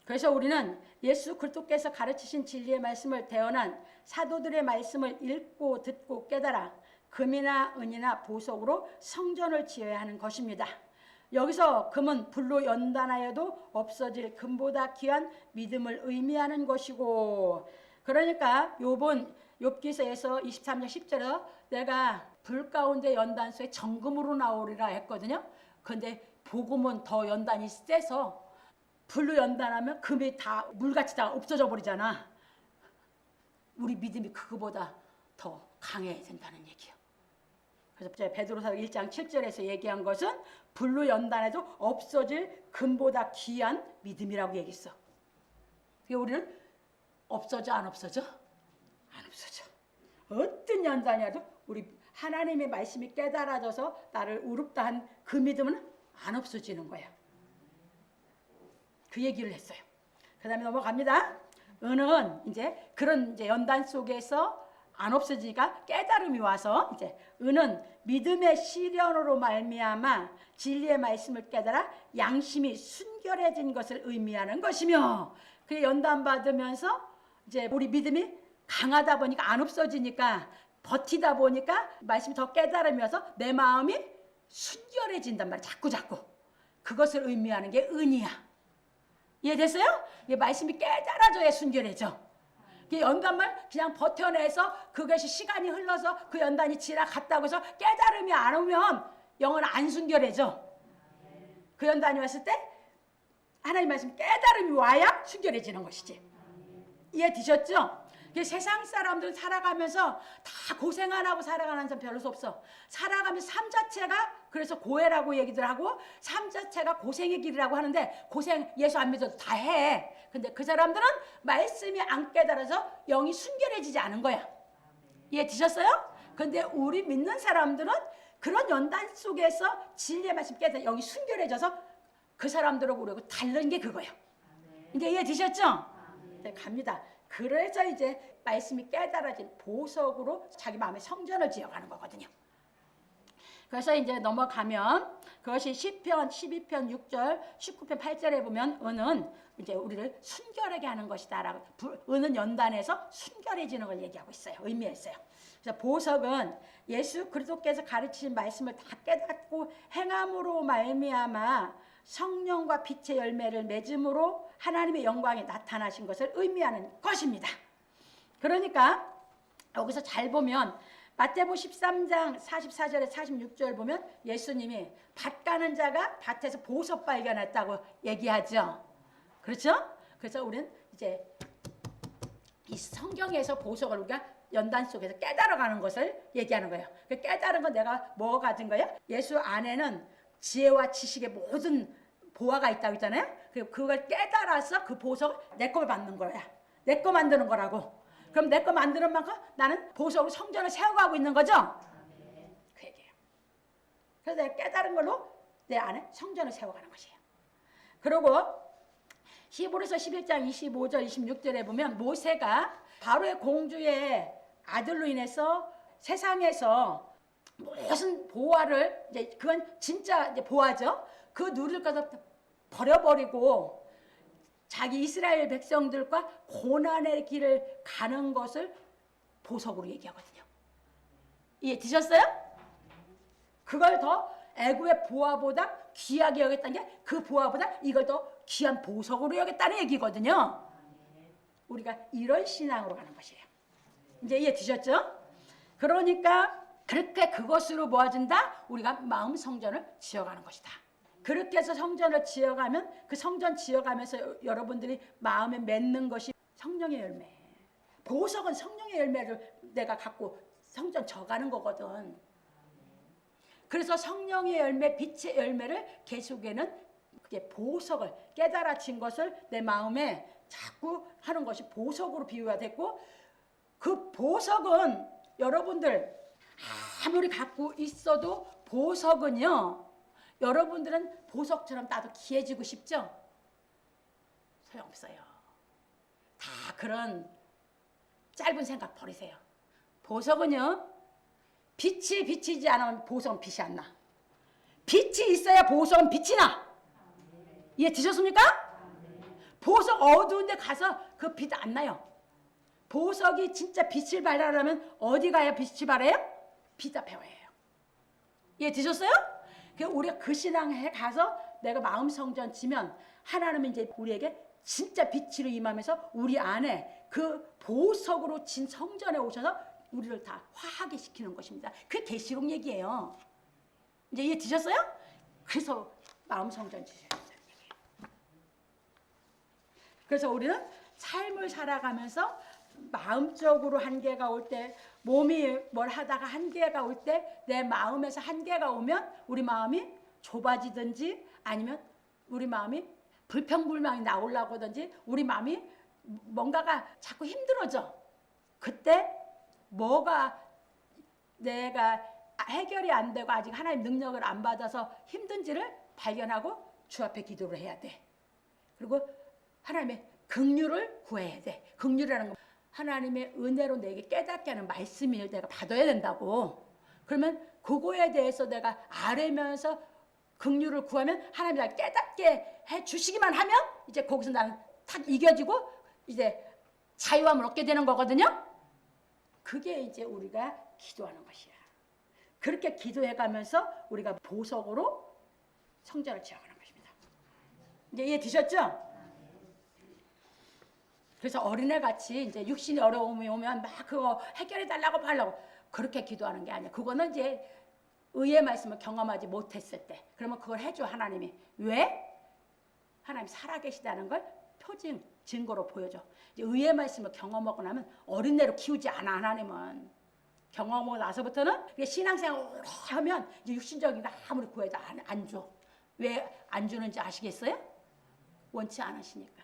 그래서 우리는 예수 그리스도께서 가르치신 진리의 말씀을 대언한 사도들의 말씀을 읽고 듣고 깨달아 금이나 은이나 보석으로 성전을 지어야 하는 것입니다. 여기서 금은 불로 연단하여도 없어질 금보다 귀한 믿음을 의미하는 것이고, 그러니까 욥기서에서 23장 10절에 내가 불 가운데 연단소에 정금으로 나오리라 했거든요. 그런데 복음은 더 연단이 세서 불로 연단하면 금이 다 물같이 다 없어져 버리잖아. 우리 믿음이 그거보다 더 강해야 된다는 얘기예요. 그래서 베드로서 1장 7절에서 얘기한 것은 불로 연단해도 없어질 금보다 귀한 믿음이라고 얘기했어. 우리는 없어져 안 없어져? 안 없어져. 어떤 연단이라도 우리 하나님의 말씀이 깨달아져서 나를 의롭다 한 그 믿음은 안 없어지는 거야. 그 얘기를 했어요. 그 다음에 넘어갑니다. 은은 이제 그런 이제 연단 속에서 안 없어지니까 깨달음이 와서 이제 은은 믿음의 시련으로 말미암아 진리의 말씀을 깨달아 양심이 순결해진 것을 의미하는 것이며, 그 연단 받으면서 이제 우리 믿음이 강하다 보니까 안 없어지니까 버티다 보니까 말씀이 더 깨달음이 와서 내 마음이 순결해진단 말이야. 자꾸 그것을 의미하는 게 은이야. 이해됐어요? 이 말씀이 깨달아져야 순결해져. 연단만 그냥 버텨내서 그것이 시간이 흘러서 그 연단이 지나갔다고 해서 깨달음이 안 오면 영은 안 순결해져. 그 연단이 왔을 때 하나님 말씀 깨달음이 와야 순결해지는 것이지. 이해되셨죠? 세상 사람들은 살아가면서 다 고생 안 하고 살아가는 사람 별로 없어. 살아가면서 삶 자체가 그래서 고해라고 얘기들 하고 삶 자체가 고생의 길이라고 하는데, 고생 예수 안 믿어도 다 해. 근데 그 사람들은 말씀이 안 깨달아서 영이 순결해지지 않은 거야. 이해되셨어요? 근데 우리 믿는 사람들은 그런 연단 속에서 진리의 말씀 깨달아 영이 순결해져서 그 사람들하고 우리하고 다른 게 그거예요. 이제 이해되셨죠? 네, 갑니다. 그래서 이제 말씀이 깨달아진 보석으로 자기 마음의 성전을 지어가는 거거든요. 그래서 이제 넘어가면 그것이 시편 12편 6절 19편 8절에 보면 은은 이제 우리를 순결하게 하는 것이다라고, 은은 연단에서 순결해지는 걸 얘기하고 있어요. 의미했어요. 그래서 보석은 예수 그리스도께서 가르치신 말씀을 다 깨닫고 행함으로 말미암아 성령과 빛의 열매를 맺음으로 하나님의 영광이 나타나신 것을 의미하는 것입니다. 그러니까 여기서 잘 보면 마태복음 13장 44절에 46절 보면 예수님이 밭 가는 자가 밭에서 보석 발견했다고 얘기하죠. 그렇죠? 그래서 우리는 이제 이 성경에서 보석을 우리가 연단 속에서 깨달아가는 것을 얘기하는 거예요. 그 깨달은 건 내가 뭐가 가진 거예요? 예수 안에는 지혜와 지식의 모든 보화가 있다고 했잖아요. 그걸 깨달아서 그 보석 내 걸 받는 거야. 내 거 만드는 거라고. 그럼 내 거 만드는 만큼 나는 보석으로 성전을 세워가고 있는 거죠. 그 얘기예요. 그래서 내가 깨달은 걸로 내 안에 성전을 세워가는 것이에요. 그리고 히브리서 11장 25절 26절에 보면 모세가 바로의 공주의 아들로 인해서 세상에서 무슨 보화를, 이제 그건 진짜 이제 보화죠. 그 누릴 것을 버려버리고 자기 이스라엘 백성들과 고난의 길을 가는 것을 보석으로 얘기하거든요. 이해되셨어요? 그걸 더 애굽의 보화보다 귀하게 여겼다는 게 그 보화보다 이걸 더 귀한 보석으로 여겼다는 얘기거든요. 우리가 이런 신앙으로 가는 것이에요. 이제 이해되셨죠? 그러니까 그렇게 그것으로 모아진다? 우리가 마음 성전을 지어가는 것이다. 그렇게 해서 성전을 지어가면 그 성전 지어가면서 여러분들이 마음에 맺는 것이 성령의 열매. 보석은 성령의 열매를 내가 갖고 성전 져가는 거거든. 그래서 성령의 열매, 빛의 열매를 계속에는 그게 보석을 깨달아진 것을 내 마음에 자꾸 하는 것이 보석으로 비유가 됐고, 그 보석은 여러분들 아무리 갖고 있어도 보석은요, 여러분들은 보석처럼 나도 귀해지고 싶죠? 소용없어요. 다 그런 짧은 생각 버리세요. 보석은요, 빛이 비치지 않으면 보석은 빛이 안 나. 빛이 있어야 보석은 빛이 나. 이해 드셨습니까? 보석 어두운 데 가서 그 빛 안 나요. 보석이 진짜 빛을 발하려면 어디 가야 빛이 발해요? 빛 앞에 와야 해요. 이해 드셨어요? 우리가 그 신앙에 가서 내가 마음 성전 지면 하나님은 이제 우리에게 진짜 빛으로 임하면서 우리 안에 그 보석으로 진 성전에 오셔서 우리를 다 화하게 시키는 것입니다. 그게 계시록 얘기예요. 이제 이해 드셨어요? 그래서 마음 성전 지셔야 된다는 얘기예요. 그래서 우리는 삶을 살아가면서 마음적으로 한계가 올 때, 몸이 뭘 하다가 한계가 올 때, 내 마음에서 한계가 오면 우리 마음이 좁아지든지 아니면 우리 마음이 불평불만이 나오려고 하든지 우리 마음이 뭔가가 자꾸 힘들어져. 그때 뭐가 내가 해결이 안 되고 아직 하나님 능력을 안 받아서 힘든지를 발견하고 주 앞에 기도를 해야 돼. 그리고 하나님의 긍휼을 구해야 돼. 긍휼이라는 건 하나님의 은혜로 내게 깨닫게 하는 말씀을 내가 받아야 된다고. 그러면 그거에 대해서 내가 아뢰면서 긍휼을 구하면 하나님이 날 깨닫게 해 주시기만 하면 이제 거기서 나는 탁 이겨지고 이제 자유함을 얻게 되는 거거든요. 그게 이제 우리가 기도하는 것이야. 그렇게 기도해 가면서 우리가 보석으로 성전을 지어가는 것입니다. 이제 이해되셨죠? 그래서 어린애같이 이제 육신이 어려움이 오면 막 그거 해결해 달라고 하려고 그렇게 기도하는 게 아니야. 그거는 이제 의의 말씀을 경험하지 못했을 때 그러면 그걸 해줘 하나님이. 왜? 하나님 살아계시다는 걸 표징, 증거로 보여줘. 이제 의의 말씀을 경험하고 나면 어린애로 키우지 않아. 하나님은 경험하고 나서부터는 신앙생활 오래 하면 이제 육신적인 거 아무리 구해도 안 줘. 왜 안 주는지 아시겠어요? 원치 않으시니까.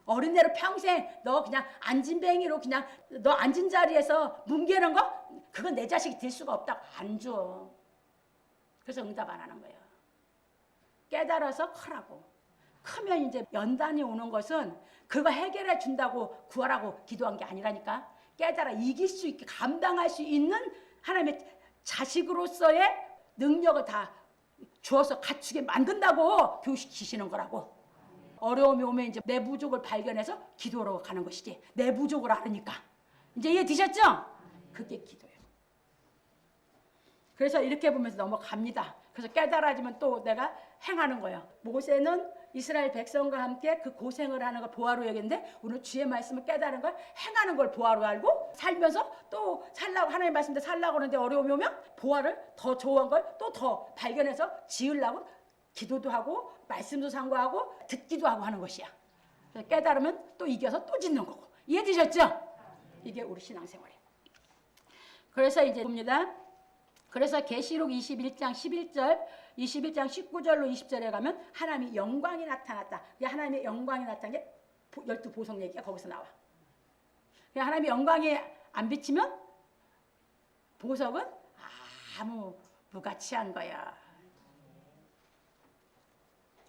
어린애로 평생 너 그냥 앉은뱅이로 그냥 너 앉은 자리에서 뭉개는 거 그건 내 자식이 될 수가 없다고 안 줘. 그래서 응답 안 하는 거예요. 깨달아서 크라고. 크면 이제 연단이 오는 것은 그거 해결해 준다고 구하라고 기도한 게 아니라니까. 깨달아 이길 수 있게 감당할 수 있는 하나님의 자식으로서의 능력을 다 주어서 갖추게 만든다고 교육시키시는 거라고. 어려움이 오면 이제 내 부족을 발견해서 기도로 가는 것이지. 내 부족을 알으니까. 이제 이해되셨죠? 그게 기도예요. 그래서 이렇게 보면서 넘어갑니다. 그래서 깨달아지면 또 내가 행하는 거예요. 모세는 이스라엘 백성과 함께 그 고생을 하는 걸 보화로 여겼는데 우리는 주의 말씀을 깨달은 걸 행하는 걸 보화로 알고 살면서 또 살라고 하나님의 말씀대로 살라고 하는데 어려움이 오면 보화를 더 좋은 걸 또 더 발견해서 지으려고 기도도 하고 말씀도 상고하고 듣기도 하고 하는 것이야. 깨달으면 또 이겨서 또 짓는 거고. 이해되셨죠? 이게 우리 신앙생활이에요. 그래서 이제 봅니다. 그래서 계시록 21장 11절, 21장 19절로 20절에 가면 하나님의 영광이 나타났다. 하나님의 영광이 나타난 게 12보석 얘기가 거기서 나와. 하나님의 영광이 안 비치면 보석은 아무 무가치한 거야.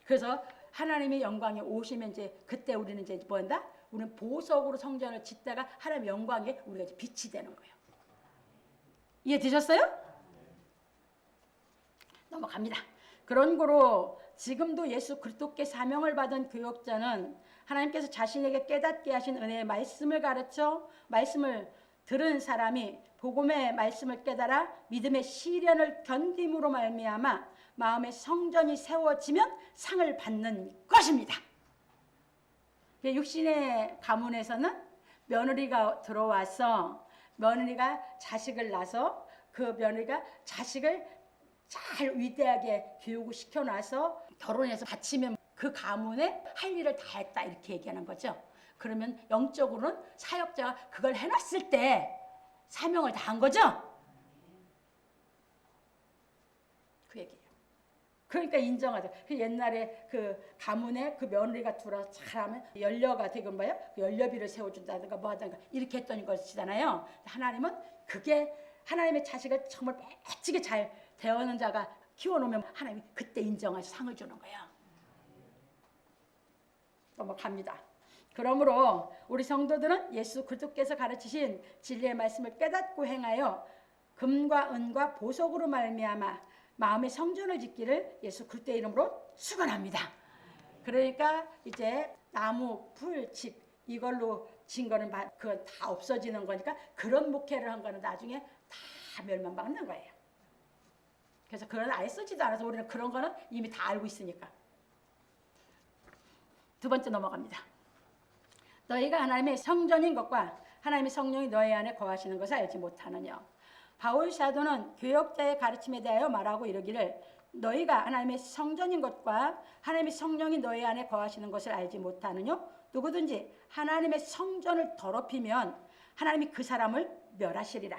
그래서 하나님의 영광이 오시면 이제 그때 우리는 이제 뭐 한다? 우리는 보석으로 성전을 짓다가 하나님의 영광에 우리가 이제 빛이 되는 거예요. 이해되셨어요? 넘어갑니다. 그런 거로 지금도 예수 그리스도께 사명을 받은 교역자는 하나님께서 자신에게 깨닫게 하신 은혜의 말씀을 가르쳐 말씀을 들은 사람이 복음의 말씀을 깨달아 믿음의 시련을 견딤으로 말미암아 마음의 성전이 세워지면 상을 받는 것입니다. 육신의 가문에서는 며느리가 들어와서 며느리가 자식을 낳아서 그 며느리가 자식을 잘 위대하게 교육을 시켜놔서 결혼해서 바치면 그 가문에 할 일을 다 했다 이렇게 얘기하는 거죠. 그러면 영적으로는 사역자가 그걸 해놨을 때 사명을 다한 거죠. 그 얘기예요. 그러니까 인정하죠. 옛날에 그 가문에 그 며느리가 들어와서 잘하면 연료가 되고 뭐예요? 연료비를 세워준다든가 뭐 하든가 이렇게 했던 것이잖아요. 하나님은 그게 하나님의 자식을 정말 멋지게 잘 대하는 자가 키워놓으면 하나님이 그때 인정해서 상을 주는 거예요. 넘어갑니다. 그러므로 우리 성도들은 예수 그리스도께서 가르치신 진리의 말씀을 깨닫고 행하여 금과 은과 보석으로 말미암아 마음의 성전을 짓기를 예수 그리스도의 이름으로 축원합니다. 그러니까 이제 나무, 풀, 집 이걸로 진 거는 그건 다 없어지는 거니까 그런 목회를 한 거는 나중에 다 멸망받는 거예요. 그래서 그건 아예 쓰지도 않아서 우리는 그런 거는 이미 다 알고 있으니까. 두 번째 넘어갑니다. 너희가 하나님의 성전인 것과 하나님의 성령이 너희 안에 거하시는 것을 알지 못하느냐. 바울 사도는 교역자의 가르침에 대하여 말하고 이르기를 너희가 하나님의 성전인 것과 하나님의 성령이 너희 안에 거하시는 것을 알지 못하느냐. 누구든지 하나님의 성전을 더럽히면 하나님이 그 사람을 멸하시리라.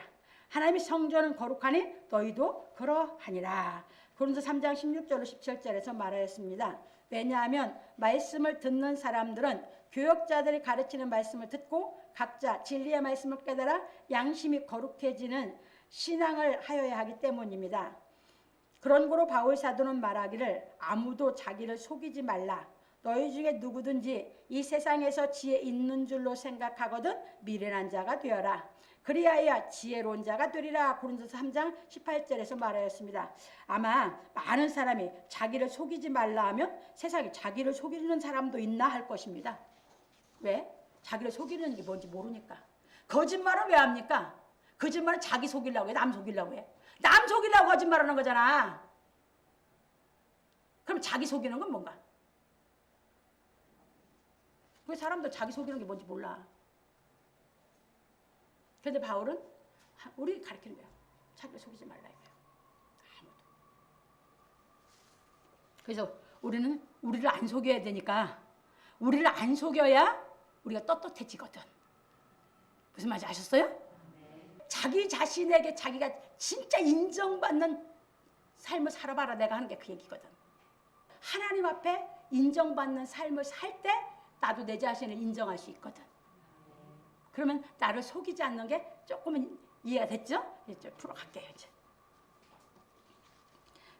하나님의 성전은 거룩하니 너희도 그러하니라. 고린도서 3장 16절로 17절에서 말하였습니다. 왜냐하면 말씀을 듣는 사람들은 교역자들이 가르치는 말씀을 듣고 각자 진리의 말씀을 깨달아 양심이 거룩해지는 신앙을 하여야 하기 때문입니다. 그런 거로 바울 사도는 말하기를 아무도 자기를 속이지 말라. 너희 중에 누구든지 이 세상에서 지혜 있는 줄로 생각하거든 미련한 자가 되어라. 그리하여 지혜로운 자가 되리라. 고린도서 3장 18절에서 말하였습니다. 아마 많은 사람이 자기를 속이지 말라 하면 세상에 자기를 속이는 사람도 있나 할 것입니다. 왜? 자기를 속이는 게 뭔지 모르니까. 거짓말은 왜 합니까? 거짓말은 자기 속이려고 해. 남 속이려고 해. 남 속이려고 거짓말하는 거잖아. 그럼 자기 속이는 건 뭔가? 왜 사람들 자기 속이는 게 뭔지 몰라. 그런데 바울은 우리 가르치는 거야. 자기를 속이지 말라 이거야. 아무도. 그래서 우리는 우리를 안 속여야 되니까 우리를 안 속여야 우리가 떳떳해지거든. 무슨 말인지 아셨어요? 자기 자신에게 자기가 진짜 인정받는 삶을 살아봐라. 내가 하는 게 그 얘기거든. 하나님 앞에 인정받는 삶을 살 때 나도 내 자신을 인정할 수 있거든. 그러면 나를 속이지 않는 게 조금은 이해가 됐죠? 이제 풀어갈게요. 이제.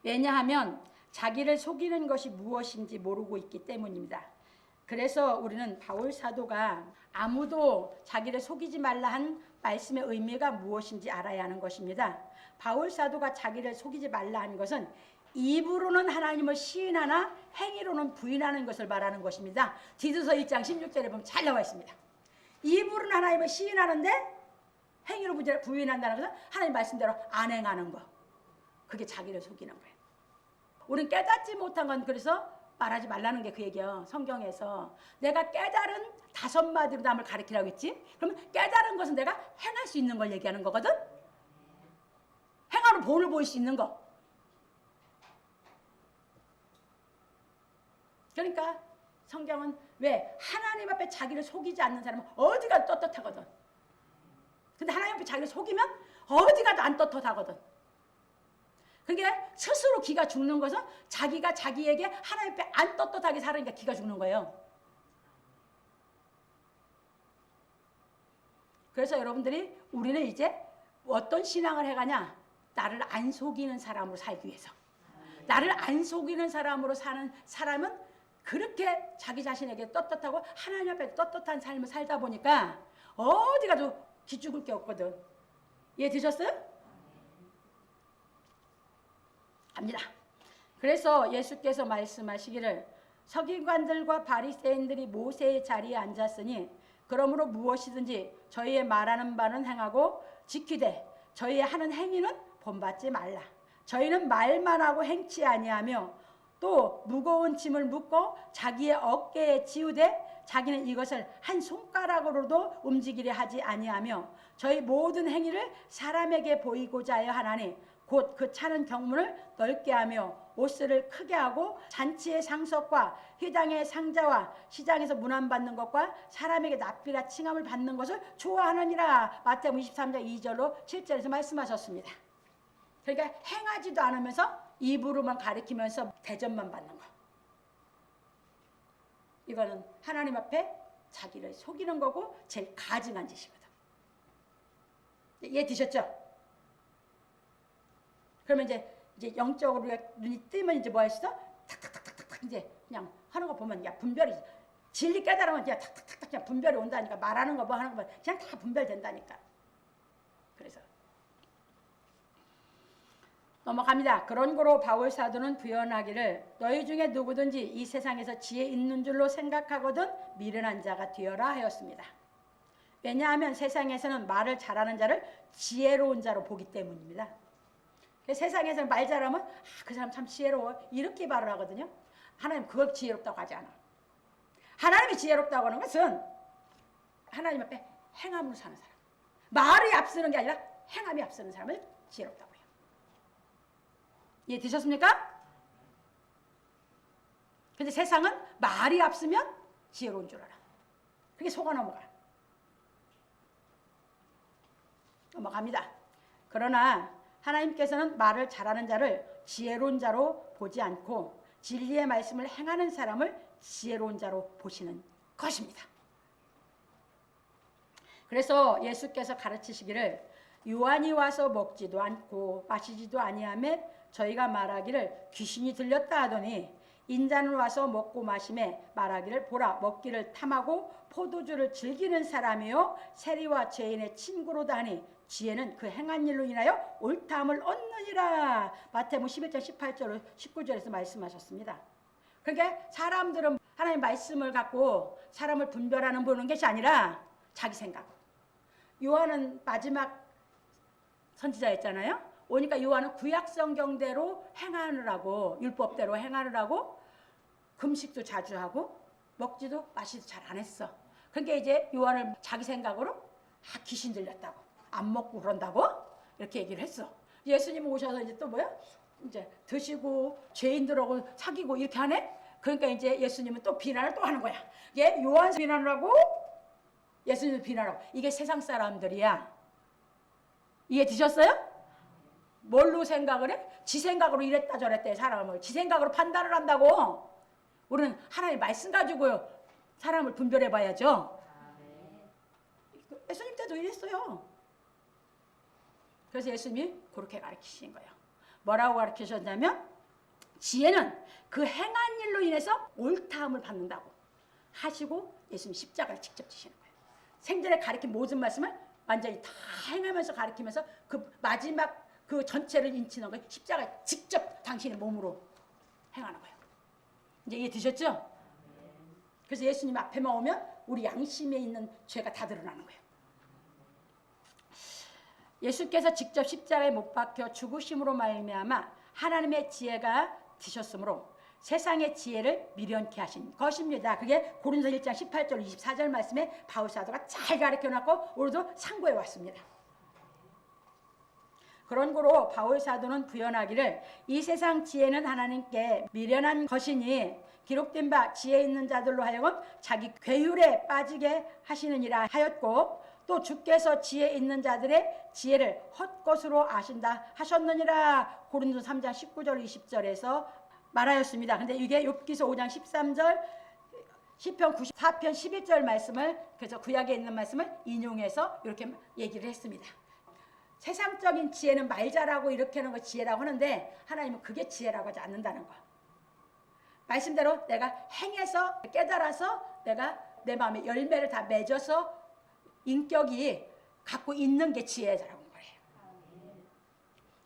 왜냐하면 자기를 속이는 것이 무엇인지 모르고 있기 때문입니다. 그래서 우리는 바울 사도가 아무도 자기를 속이지 말라 한 말씀의 의미가 무엇인지 알아야 하는 것입니다. 바울 사도가 자기를 속이지 말라 한 것은 입으로는 하나님을 시인하나 행위로는 부인하는 것을 말하는 것입니다. 디도서 1장 16절에 보면 잘 나와 있습니다. 입으로는 하나님을 시인하는데 행위로 부인한다는 것은 하나님 말씀대로 안 행하는 거. 그게 자기를 속이는 거예요. 우리는 깨닫지 못한 건 그래서 말하지 말라는 게 그 얘기예요. 성경에서 내가 깨달은 5마디로 남을 가르치라고 했지. 그러면 깨달은 것은 내가 행할 수 있는 걸 얘기하는 거거든. 행하는 본을 보일 수 있는 거. 그러니까 성경은 왜 하나님 앞에 자기를 속이지 않는 사람은 어디가 떳떳하거든. 근데 하나님 앞에 자기를 속이면 어디 가도 안 떳떳하거든. 그게 스스로 기가 죽는 것은 자기가 자기에게 하나님 앞에 안 떳떳하게 살으니까 기가 죽는 거예요. 그래서 여러분들이 우리는 이제 어떤 신앙을 해가냐? 나를 안 속이는 사람으로 살기 위해서. 나를 안 속이는 사람으로 사는 사람은 그렇게 자기 자신에게 떳떳하고 하나님 앞에 떳떳한 삶을 살다 보니까 어디 가도 기죽을 게 없거든. 이해 되셨어요? 갑니다. 그래서 예수께서 말씀하시기를 서기관들과 바리새인들이 모세의 자리에 앉았으니 그러므로 무엇이든지 저희의 말하는 바는 행하고 지키되 저희의 하는 행위는 본받지 말라. 저희는 말만 하고 행치 아니하며 또 무거운 짐을 묻고 자기의 어깨에 지우되 자기는 이것을 한 손가락으로도 움직이려 하지 아니하며 저희 모든 행위를 사람에게 보이고자 하여 하나니 곧 그 차는 경문을 넓게 하며 옷을 크게 하고 잔치의 상석과 회당의 상자와 시장에서 문안받는 것과 사람에게 납비라 칭함을 받는 것을 좋아하느니라. 마태복음 23장 2절로 7절에서 말씀하셨습니다. 그러니까 행하지도 않으면서 입으로만 가리키면서 대접만 받는 거. 이거는 하나님 앞에 자기를 속이는 거고 제일 가증한 짓이거든. 이해 되셨죠? 그러면 이제 영적으로 눈이 뜨면 이제 뭐 할 수 있어? 탁탁탁탁탁 이제 그냥 하는 거 보면 야 분별이 진리 깨달으면 그냥 탁탁탁탁 그냥 분별이 온다니까. 말하는 거 뭐 하는 거 뭐 그냥 다 분별된다니까. 그래서 넘어갑니다. 그런 거로 바울 사도는 부연하기를 너희 중에 누구든지 이 세상에서 지혜 있는 줄로 생각하거든 미련한 자가 되어라 하였습니다. 왜냐하면 세상에서는 말을 잘하는 자를 지혜로운 자로 보기 때문입니다. 세상에서는 말 잘하면 그 사람 참 지혜로워 이렇게 말을 하거든요. 하나님 그걸 지혜롭다고 하지 않아. 하나님이 지혜롭다고 하는 것은 하나님 앞에 행함으로 사는 사람. 말이 앞서는 게 아니라 행함이 앞서는 사람을 지혜롭다고 해요. 이해 되셨습니까? 근데 세상은 말이 앞서면 지혜로운 줄 알아. 그게 속아 넘어가. 넘어갑니다. 그러나 하나님께서는 말을 잘하는 자를 지혜로운 자로 보지 않고 진리의 말씀을 행하는 사람을 지혜로운 자로 보시는 것입니다. 그래서 예수께서 가르치시기를 요한이 와서 먹지도 않고 마시지도 아니하며 저희가 말하기를 귀신이 들렸다 하더니 인자는 와서 먹고 마심에 말하기를 보라 먹기를 탐하고 포도주를 즐기는 사람이요 세리와 죄인의 친구로다 하니 지혜는 그 행한 일로 인하여 옳다함을 얻느니라. 마태복음 11장 18절 19절에서 말씀하셨습니다. 그러니까 사람들은 하나님의 말씀을 갖고 사람을 분별하는 보는 것이 아니라 자기 생각. 요한은 마지막 선지자였잖아요. 오니까 요한은 구약 성경대로 행하느라고 율법대로 행하느라고 금식도 자주 하고 먹지도 마시도 잘 안 했어. 그러니까 이제 요한을 자기 생각으로 귀신 들렸다고 안 먹고 그런다고 이렇게 얘기를 했어. 예수님 오셔서 이제 또 뭐야? 이제 드시고 죄인들하고 사귀고 이렇게 하네. 그러니까 이제 예수님은 또 비난을 또 하는 거야. 얘 요한 비난을 하고 예수님을 비난하고 이게 세상 사람들이야. 이해되셨어요? 뭘로 생각을 해? 지 생각으로 이랬다 저랬대 사람을. 지 생각으로 판단을 한다고. 우리는 하나님의 말씀 가지고요 사람을 분별해 봐야죠. 예수님 때도 이랬어요. 그래서 예수님이 그렇게 가르치신 거예요. 뭐라고 가르치셨냐면 지혜는 그 행한 일로 인해서 옳다함을 받는다고 하시고 예수님 십자가를 직접 지시는 거예요. 생전에 가르친 모든 말씀을 완전히 다 행하면서 가르치면서 그 마지막 그 전체를 인치는 거예요. 십자가에 직접 당신의 몸으로 행하는 거예요. 이제 이해 되셨죠? 그래서 예수님 앞에만 오면 우리 양심에 있는 죄가 다 드러나는 거예요. 예수께서 직접 십자가에 못 박혀 죽으심으로 말미암아 하나님의 지혜가 드셨으므로 세상의 지혜를 미련케 하신 것입니다. 그게 고린도서 1장 18절 24절 말씀에 바울 사도가 잘 가르쳐놨고 우리도 참고해 왔습니다. 그런 거로 바울 사도는 부연하기를 이 세상 지혜는 하나님께 미련한 것이니 기록된 바 지혜 있는 자들로 하여금 자기 괴율에 빠지게 하시느니라 하였고 또 주께서 지혜 있는 자들의 지혜를 헛것으로 아신다 하셨느니라. 고린도서 3장 19절 20절에서 말하였습니다. 근데 이게 욥기서 5장 13절 시편 94편 11절 말씀을 그래서 구약에 있는 말씀을 인용해서 이렇게 얘기를 했습니다. 세상적인 지혜는 말 잘하고 이렇게 하는 거 지혜라고 하는데 하나님은 그게 지혜라고 하지 않는다는 거. 말씀대로 내가 행해서 깨달아서 내가 내 마음에 열매를 다 맺어서 인격이 갖고 있는 게 지혜라는 거예요.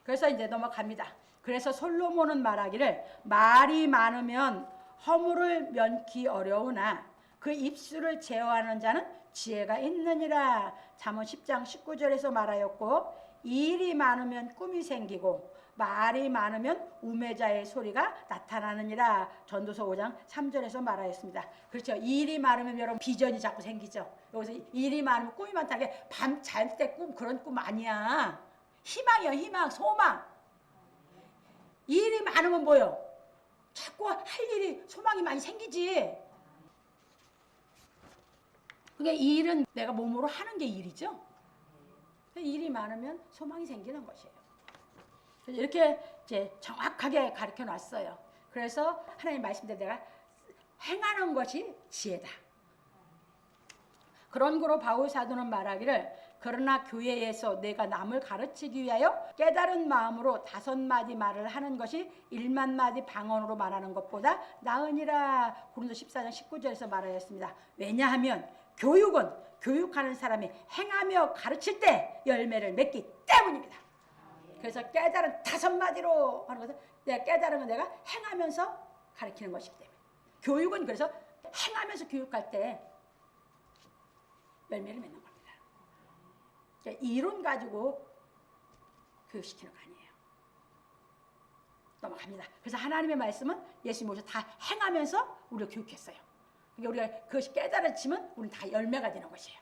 그래서 이제 넘어갑니다. 그래서 솔로몬은 말하기를 말이 많으면 허물을 면키 어려우나 그 입술을 제어하는 자는 지혜가 있느니라. 잠언 10장 19절에서 말하였고 일이 많으면 꿈이 생기고 말이 많으면 우매자의 소리가 나타나느니라. 전도서 5장 3절에서 말하였습니다. 그렇죠. 일이 많으면 여러분 비전이 자꾸 생기죠. 여기서 일이 많으면 꿈이 많다게 밤 잘 때 꿈 그런 꿈 아니야. 희망이야 희망 소망. 일이 많으면 뭐요? 자꾸 할 일이 소망이 많이 생기지. 그게 일은 내가 몸으로 하는 게 일이죠. 일이 많으면 소망이 생기는 것이에요. 이렇게 이제 정확하게 가르쳐 놨어요. 그래서 하나님 말씀대로 내가 행하는 것이 지혜다. 그런 거로 바울 사도는 말하기를 그러나 교회에서 내가 남을 가르치기 위하여 깨달은 마음으로 5마디 말을 하는 것이 1만마디 방언으로 말하는 것보다 나으니라. 고린도서 14장 19절에서 말하였습니다. 왜냐하면 교육은 교육하는 사람이 행하며 가르칠 때 열매를 맺기 때문입니다. 그래서 깨달은 5마디로 하는 것은 내가 깨달은 건 내가 행하면서 가르치는 것이기 때문에 교육은 그래서 행하면서 교육할 때 열매를 맺는 겁니다. 그러니까 이론 가지고 교육시키는 거 아니에요. 넘어갑니다. 그래서 하나님의 말씀은 예수님 오셔서 다 행하면서 우리를 교육했어요. 그러니까 우리가 그것이 깨달아지면 우리는 다 열매가 되는 것이에요.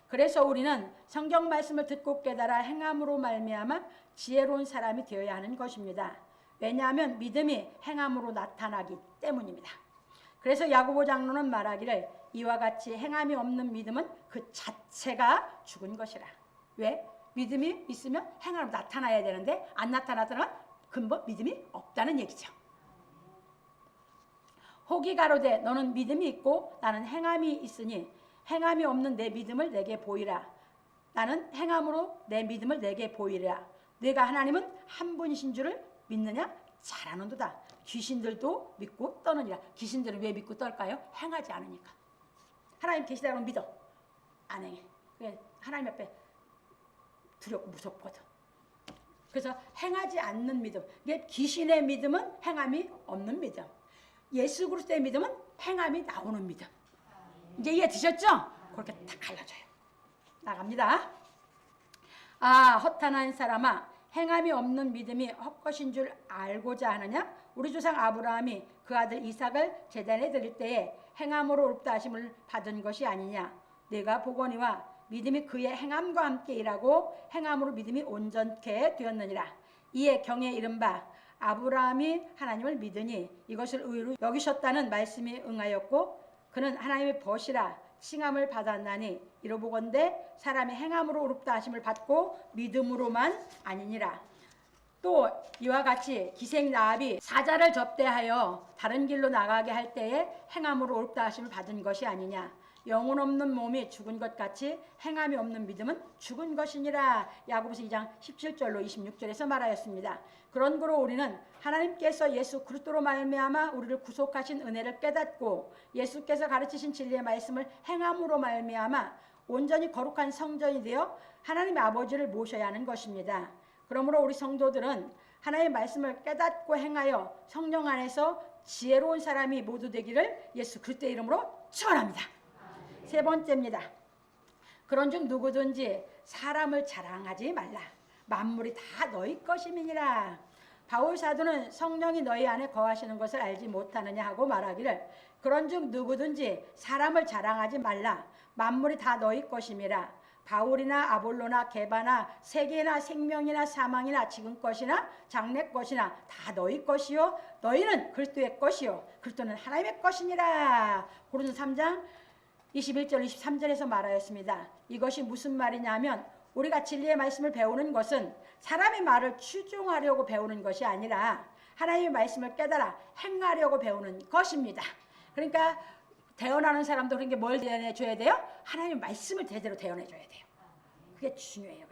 그래서 우리는 성경 말씀을 듣고 깨달아 행함으로 말미암아 지혜로운 사람이 되어야 하는 것입니다. 왜냐하면 믿음이 행함으로 나타나기 때문입니다. 그래서 야고보 장로는 말하기를 이와 같이 행함이 없는 믿음은 그 자체가 죽은 것이라. 왜? 믿음이 있으면 행함으로 나타나야 되는데 안 나타나더라 근본 믿음이 없다는 얘기죠. 혹이 가로되 너는 믿음이 있고 나는 행함이 있으니 행함이 없는 내 믿음을 내게 보이라. 나는 행함으로 내 믿음을 내게 보이라. 네가 하나님은 한 분이신 줄을 믿느냐? 잘 아는도다. 귀신들도 믿고 떠느니라. 귀신들은 왜 믿고 떨까요? 행하지 않으니까. 하나님 계시다고 믿어. 안 행해. 하나님 앞에 두렵고 무섭거든. 그래서 행하지 않는 믿음. 이게 귀신의 믿음은 행함이 없는 믿음. 예수 그리스도의 믿음은 행함이 나오는 믿음. 이제 이해 드셨죠? 그렇게 딱 갈라져요. 나갑니다. 아, 허탄한 사람아, 행함이 없는 믿음이 헛것인 줄 알고자 하느냐? 우리 조상 아브라함이 그 아들 이삭을 제단에 드릴 때에 행함으로 옳다 하심을 받은 것이 아니냐? 내가 보거니와 믿음이 그의 행함과 함께 일하고 행함으로 믿음이 온전케 되었느니라. 이에 경에 이른바 아브라함이 하나님을 믿으니 이것을 의로 여기셨다는 말씀이 응하였고 그는 하나님의 벗이라 칭함을 받았나니 이로보건대 사람이 행함으로 의롭다 하심을 받고 믿음으로만 아니니라. 또 이와 같이 기생 라합이 사자를 접대하여 다른 길로 나가게 할 때에 행함으로 의롭다 하심을 받은 것이 아니냐. 영혼 없는 몸이 죽은 것 같이 행함이 없는 믿음은 죽은 것이니라. 야고보서 2장 17절로 26절에서 말하였습니다. 그런고로 우리는 하나님께서 예수 그리스도로 말미암아 우리를 구속하신 은혜를 깨닫고 예수께서 가르치신 진리의 말씀을 행함으로 말미암아 온전히 거룩한 성전이 되어 하나님의 아버지를 모셔야 하는 것입니다. 그러므로 우리 성도들은 하나님의 말씀을 깨닫고 행하여 성령 안에서 지혜로운 사람이 모두 되기를 예수 그리스도의 이름으로 축원합니다. 세 번째입니다. 그런즉 누구든지 사람을 자랑하지 말라. 만물이 다 너희 것임이니라. 바울 사도는 성령이 너희 안에 거하시는 것을 알지 못하느냐 하고 말하기를 그런즉 누구든지 사람을 자랑하지 말라. 만물이 다 너희 것임이라. 바울이나 아볼로나 게바나 세계나 생명이나 사망이나 지금 것이나 장래 것이나 다 너희 것이요 너희는 그리스도의 것이요 그리스도는 하나님의 것이니라. 고린도서 3장 21절 23절에서 말하였습니다. 이것이 무슨 말이냐면 우리가 진리의 말씀을 배우는 것은 사람의 말을 추종하려고 배우는 것이 아니라 하나님의 말씀을 깨달아 행하려고 배우는 것입니다. 그러니까 대언하는 사람도 그런 게 뭘 대언해줘야 돼요? 하나님의 말씀을 제대로 대언해줘야 돼요. 그게 중요해요.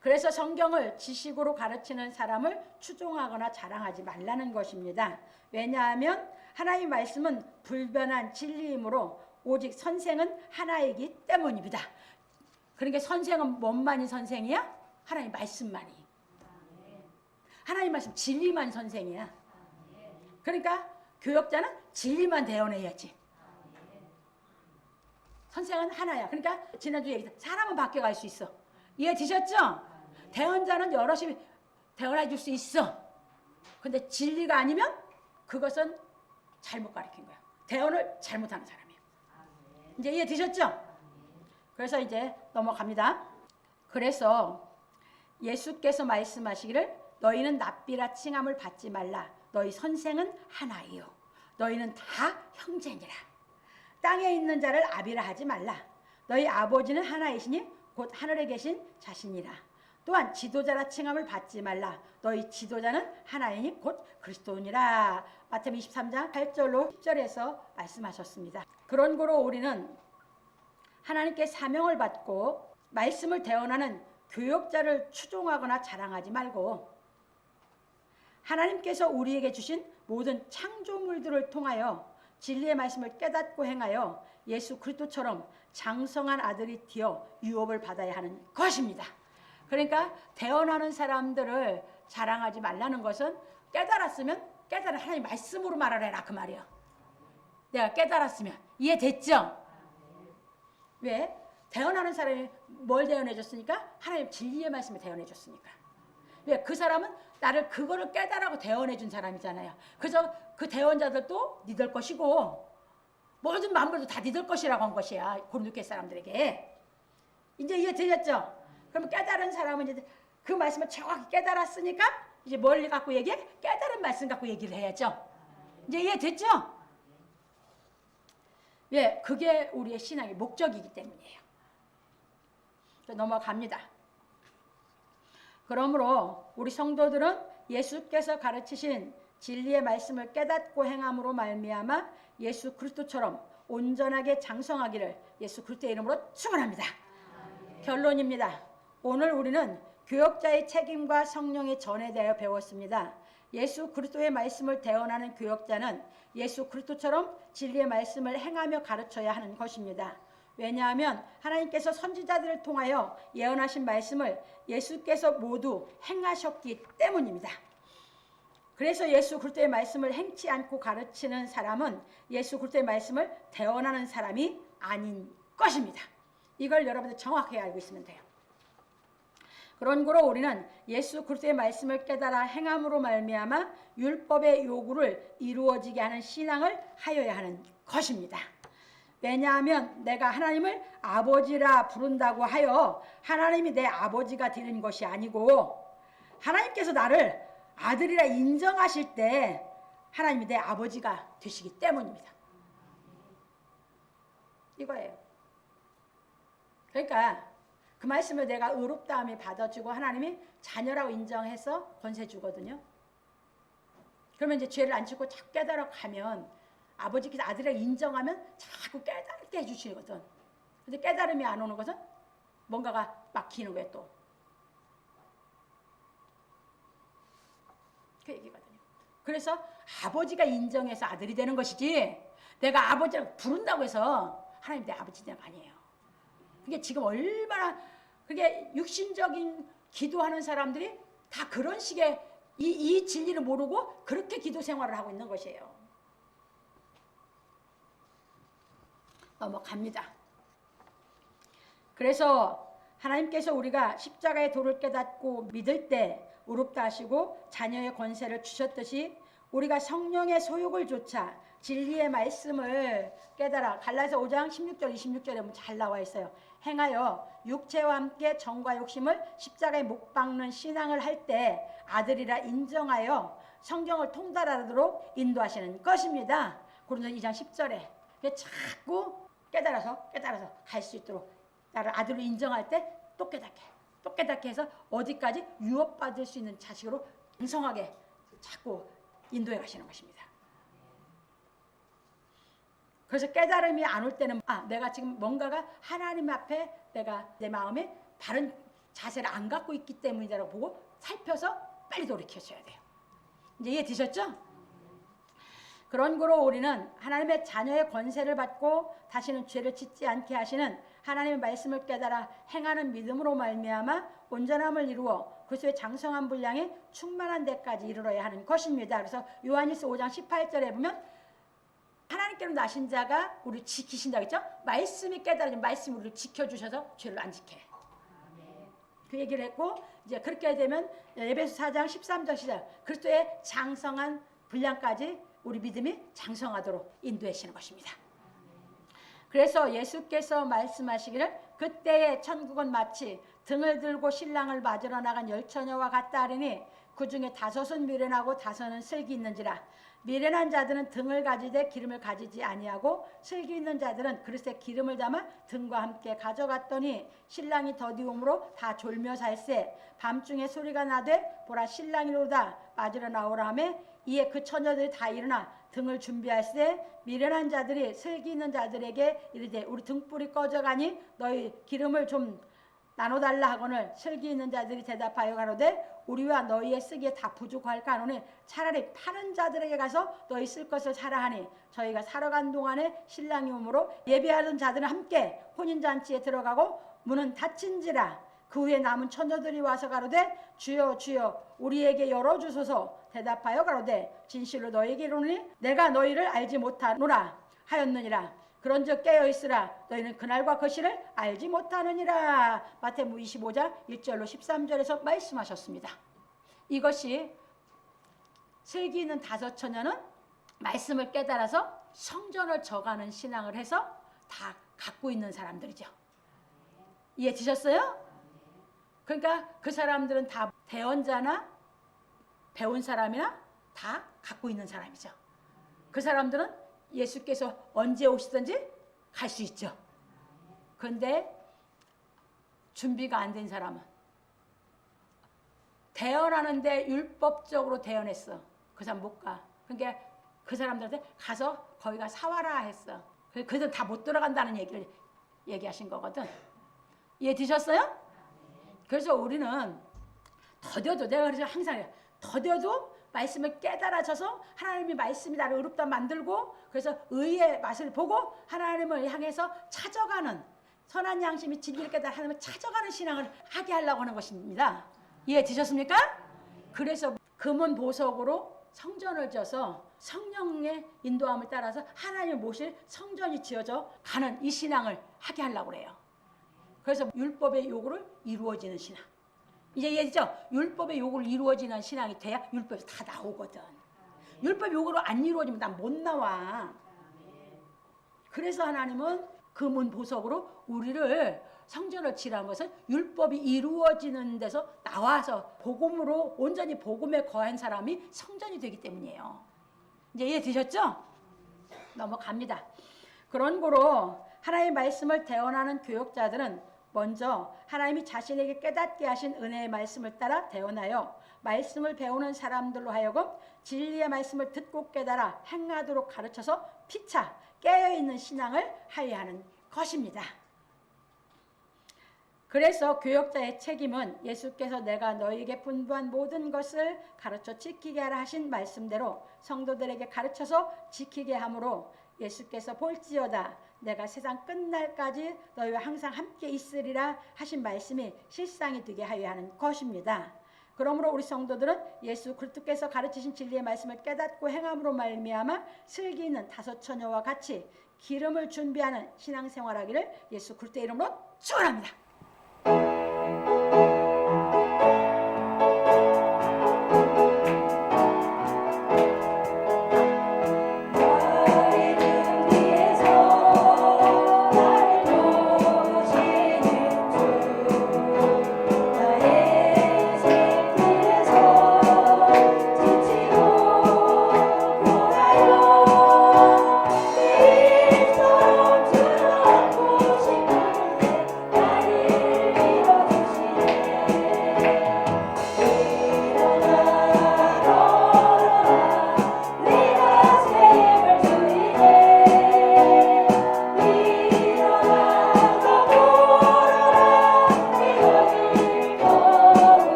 그래서 성경을 지식으로 가르치는 사람을 추종하거나 자랑하지 말라는 것입니다. 왜냐하면 하나님의 말씀은 불변한 진리이므로 오직 선생은 하나이기 때문입니다. 그러니까 선생은 뭔만이 선생이야? 하나님 말씀만이. 하나님 말씀 진리만 선생이야. 그러니까 교역자는 진리만 대언해야지. 선생은 하나야. 그러니까 지난주에 얘기했던 사람은 바뀌어갈 수 있어. 이해 되셨죠? 대언자는 여럿이 대언해 줄 수 있어. 근데 진리가 아니면 그것은 잘못 가르친 거야. 대언을 잘못하는 사람이에요. 이제 이해 되셨죠? 그래서 이제 넘어갑니다. 그래서 예수께서 말씀하시기를 너희는 납비라 칭함을 받지 말라. 너희 선생은 하나이요. 너희는 다 형제니라. 땅에 있는 자를 아비라 하지 말라. 너희 아버지는 하나이시니 곧 하늘에 계신 자신이라. 또한 지도자라 칭함을 받지 말라. 너희 지도자는 하나이니 곧 그리스도니라. 마태복음 23장 8절로 10절에서 말씀하셨습니다. 그런고로 우리는 하나님께 사명을 받고 말씀을 대언하는 교역자를 추종하거나 자랑하지 말고 하나님께서 우리에게 주신 모든 창조물들을 통하여 진리의 말씀을 깨닫고 행하여 예수 그리스도처럼 장성한 아들이 되어 유업을 받아야 하는 것입니다. 그러니까 대언하는 사람들을 자랑하지 말라는 것은 깨달았으면 깨달은 하나님 말씀으로 말하라 그 말이에요. 내가 깨달았으면 이해됐죠? 왜? 대언하는 사람이 뭘 대언해 줬으니까? 하나님 진리의 말씀을 대언해 줬으니까. 왜? 그 사람은 나를 그거를 깨달아고 대언해 준 사람이잖아요. 그래서 그 대언자들도 니들 것이고 모든 만물도 다 니들 것이라고 한 것이야. 고린도 사람들에게. 이제 이해되셨죠? 그러면 깨달은 사람은 이제 그 말씀을 정확히 깨달았으니까 이제 뭘 갖고 얘기해? 깨달은 말씀 갖고 얘기를 해야죠. 이제 이해됐죠? 예, 그게 우리의 신앙의 목적이기 때문이에요. 넘어갑니다. 그러므로 우리 성도들은 예수께서 가르치신 진리의 말씀을 깨닫고 행함으로 말미암아 예수 그리스도처럼 온전하게 장성하기를 예수 그리스도의 이름으로 축원합니다. 결론입니다. 오늘 우리는 교역자의 책임과 성령의 전에 대하여 배웠습니다. 예수 그리스도의 말씀을 대언하는 교역자는 예수 그리스도처럼 진리의 말씀을 행하며 가르쳐야 하는 것입니다. 왜냐하면 하나님께서 선지자들을 통하여 예언하신 말씀을 예수께서 모두 행하셨기 때문입니다. 그래서 예수 그리스도의 말씀을 행치 않고 가르치는 사람은 예수 그리스도의 말씀을 대언하는 사람이 아닌 것입니다. 이걸 여러분들 정확하게 알고 있으면 돼요. 그러므로 우리는 예수 그리스도의 말씀을 깨달아 행함으로 말미암아 율법의 요구를 이루어지게 하는 신앙을 하여야 하는 것입니다. 왜냐하면 내가 하나님을 아버지라 부른다고 하여 하나님이 내 아버지가 되는 것이 아니고 하나님께서 나를 아들이라 인정하실 때 하나님이 내 아버지가 되시기 때문입니다. 이거예요. 그러니까 그 말씀을 내가 의롭다함이 받아주고 하나님이 자녀라고 인정해서 권세 주거든요. 그러면 이제 죄를 안 짓고 자꾸 깨달아 가면 아버지께서 아들이라고 인정하면 자꾸 깨닫게 해주시거든. 근데 깨달음이 안 오는 것은 뭔가가 막히는 거예요 또. 그 얘기거든요. 그래서 아버지가 인정해서 아들이 되는 것이지 내가 아버지라고 부른다고 해서 하나님 내 아버지 되는 거 아니에요. 그게 지금 얼마나 그게 육신적인 기도하는 사람들이 다 그런 식의 이 진리를 모르고 그렇게 기도 생활을 하고 있는 것이에요. 넘어갑니다. 그래서 하나님께서 우리가 십자가의 도를 깨닫고 믿을 때 의롭다 하시고 자녀의 권세를 주셨듯이 우리가 성령의 소욕을 조차 진리의 말씀을 깨달아 갈라디아서 5장 16절 26절에 보면 잘 나와 있어요. 행하여 육체와 함께 정과 욕심을 십자가에 못 박는 신앙을 할 때 아들이라 인정하여 성경을 통달하도록 인도하시는 것입니다. 고린도서 2장 10절에 자꾸 깨달아서 갈 수 있도록 나를 아들로 인정할 때 또 깨닫게 해서 어디까지 유업받을 수 있는 자식으로 풍성하게 자꾸 인도해 가시는 것입니다. 그래서 깨달음이 안 올 때는 내가 지금 뭔가가 하나님 앞에 내가 내 마음에 바른 자세를 안 갖고 있기 때문이라고 보고 살펴서 빨리 돌이켜줘야 돼요. 이제 이해되셨죠? 그런 거로 우리는 하나님의 자녀의 권세를 받고 다시는 죄를 짓지 않게 하시는 하나님의 말씀을 깨달아 행하는 믿음으로 말미암아 온전함을 이루어 그리스도의 장성한 분량에 충만한 데까지 이르러야 하는 것입니다. 그래서 요한일서 5장 18절에 보면 하나님께로 나신 자가 우리를 지키신다고 했죠? 말씀이 깨달아진 말씀이 우리를 지켜주셔서 죄를 안 지켜. 그 얘기를 했고 이제 그렇게 되면 에베소 4장 13절 시작 그리스도의 장성한 분량까지 우리 믿음이 장성하도록 인도하시는 것입니다. 그래서 예수께서 말씀하시기를 그때의 천국은 마치 등을 들고 신랑을 맞으러 나간 열처녀와 같다 하리니 그 중에 5은 미련하고 5은 슬기 있는지라 미련한 자들은 등을 가지되 기름을 가지지 아니하고 슬기 있는 자들은 그릇에 기름을 담아 등과 함께 가져갔더니 신랑이 더디움으로 다 졸며 살세 밤중에 소리가 나되 보라 신랑이로다 맞으러 나오라 하며 이에 그 처녀들이 다 일어나 등을 준비할세 미련한 자들이 슬기 있는 자들에게 이르되 우리 등불이 꺼져가니 너희 기름을 좀 나눠달라 하거늘 슬기 있는 자들이 대답하여 가로되 우리와 너희의 쓰기에 다 부족할까 하노니 차라리 파는 자들에게 가서 너희 쓸 것을 사라 하니 저희가 사러 간 동안에 신랑이 오므로 예비하던 자들은 함께 혼인잔치에 들어가고 문은 닫힌지라 그 후에 남은 처녀들이 와서 가로되 주여 주여 우리에게 열어주소서 대답하여 가로되 진실로 너희에게 이르노니 내가 너희를 알지 못하노라 하였느니라 그런즉 깨어있으라 너희는 그날과 그 시를 알지 못하느니라 마태복음 25장 1절로 13절에서 말씀하셨습니다. 이것이 슬기 있는 5처녀는 말씀을 깨달아서 성전을 져가는 신앙을 해서 다 갖고 있는 사람들이죠. 이해되셨어요? 그러니까 그 사람들은 다 대언자나 배운 사람이나 다 갖고 있는 사람이죠. 그 사람들은 예수께서 언제 오시든지 갈 수 있죠. 그런데 준비가 안 된 사람은 대언하는데 율법적으로 대언했어. 그 사람 못 가. 그러니까 그 사람들한테 가서 거기가 사와라 했어. 그들은 다 못 들어간다는 얘기를 얘기하신 거거든. 이해되셨어요? 그래서 우리는 더뎌도 내가 그래서 항상 더뎌도 말씀을 깨달아져서 하나님의 말씀이 나를 의롭다 만들고 그래서 의의 맛을 보고 하나님을 향해서 찾아가는 선한 양심이 진리를 깨달아 하나님을 찾아가는 신앙을 하게 하려고 하는 것입니다. 이해되셨습니까? 그래서 금은 보석으로 성전을 져서 성령의 인도함을 따라서 하나님을 모실 성전이 지어져 가는 이 신앙을 하게 하려고 그래요. 그래서 율법의 요구를 이루어지는 신앙. 이제 이해되죠? 율법의 요구를 이루어지는 신앙이 돼야 율법이 다 나오거든. 율법 요구로 안 이루어지면 난 못 나와. 그래서 하나님은 금은 보석으로 우리를 성전을 지라는 것은 율법이 이루어지는 데서 나와서 복음으로 온전히 복음에 거한 사람이 성전이 되기 때문이에요. 이제 이해되셨죠? 넘어갑니다. 그런 거로 하나님의 말씀을 대언하는 교역자들은 먼저 하나님이 자신에게 깨닫게 하신 은혜의 말씀을 따라 대언하여 말씀을 배우는 사람들로 하여금 진리의 말씀을 듣고 깨달아 행하도록 가르쳐서 피차 깨어있는 신앙을 하게 하는 것입니다. 그래서 교역자의 책임은 예수께서 내가 너희에게 분부한 모든 것을 가르쳐 지키게 하라 하신 말씀대로 성도들에게 가르쳐서 지키게 하므로 예수께서 볼지어다 내가 세상 끝날까지 너희와 항상 함께 있으리라 하신 말씀이 실상이 되게 하여 하는 것입니다. 그러므로 우리 성도들은 예수 그리스도께서 가르치신 진리의 말씀을 깨닫고 행함으로 말미암아 슬기 있는 다섯 처녀와 같이 기름을 준비하는 신앙생활하기를 예수 그리스도의 이름으로 축원합니다.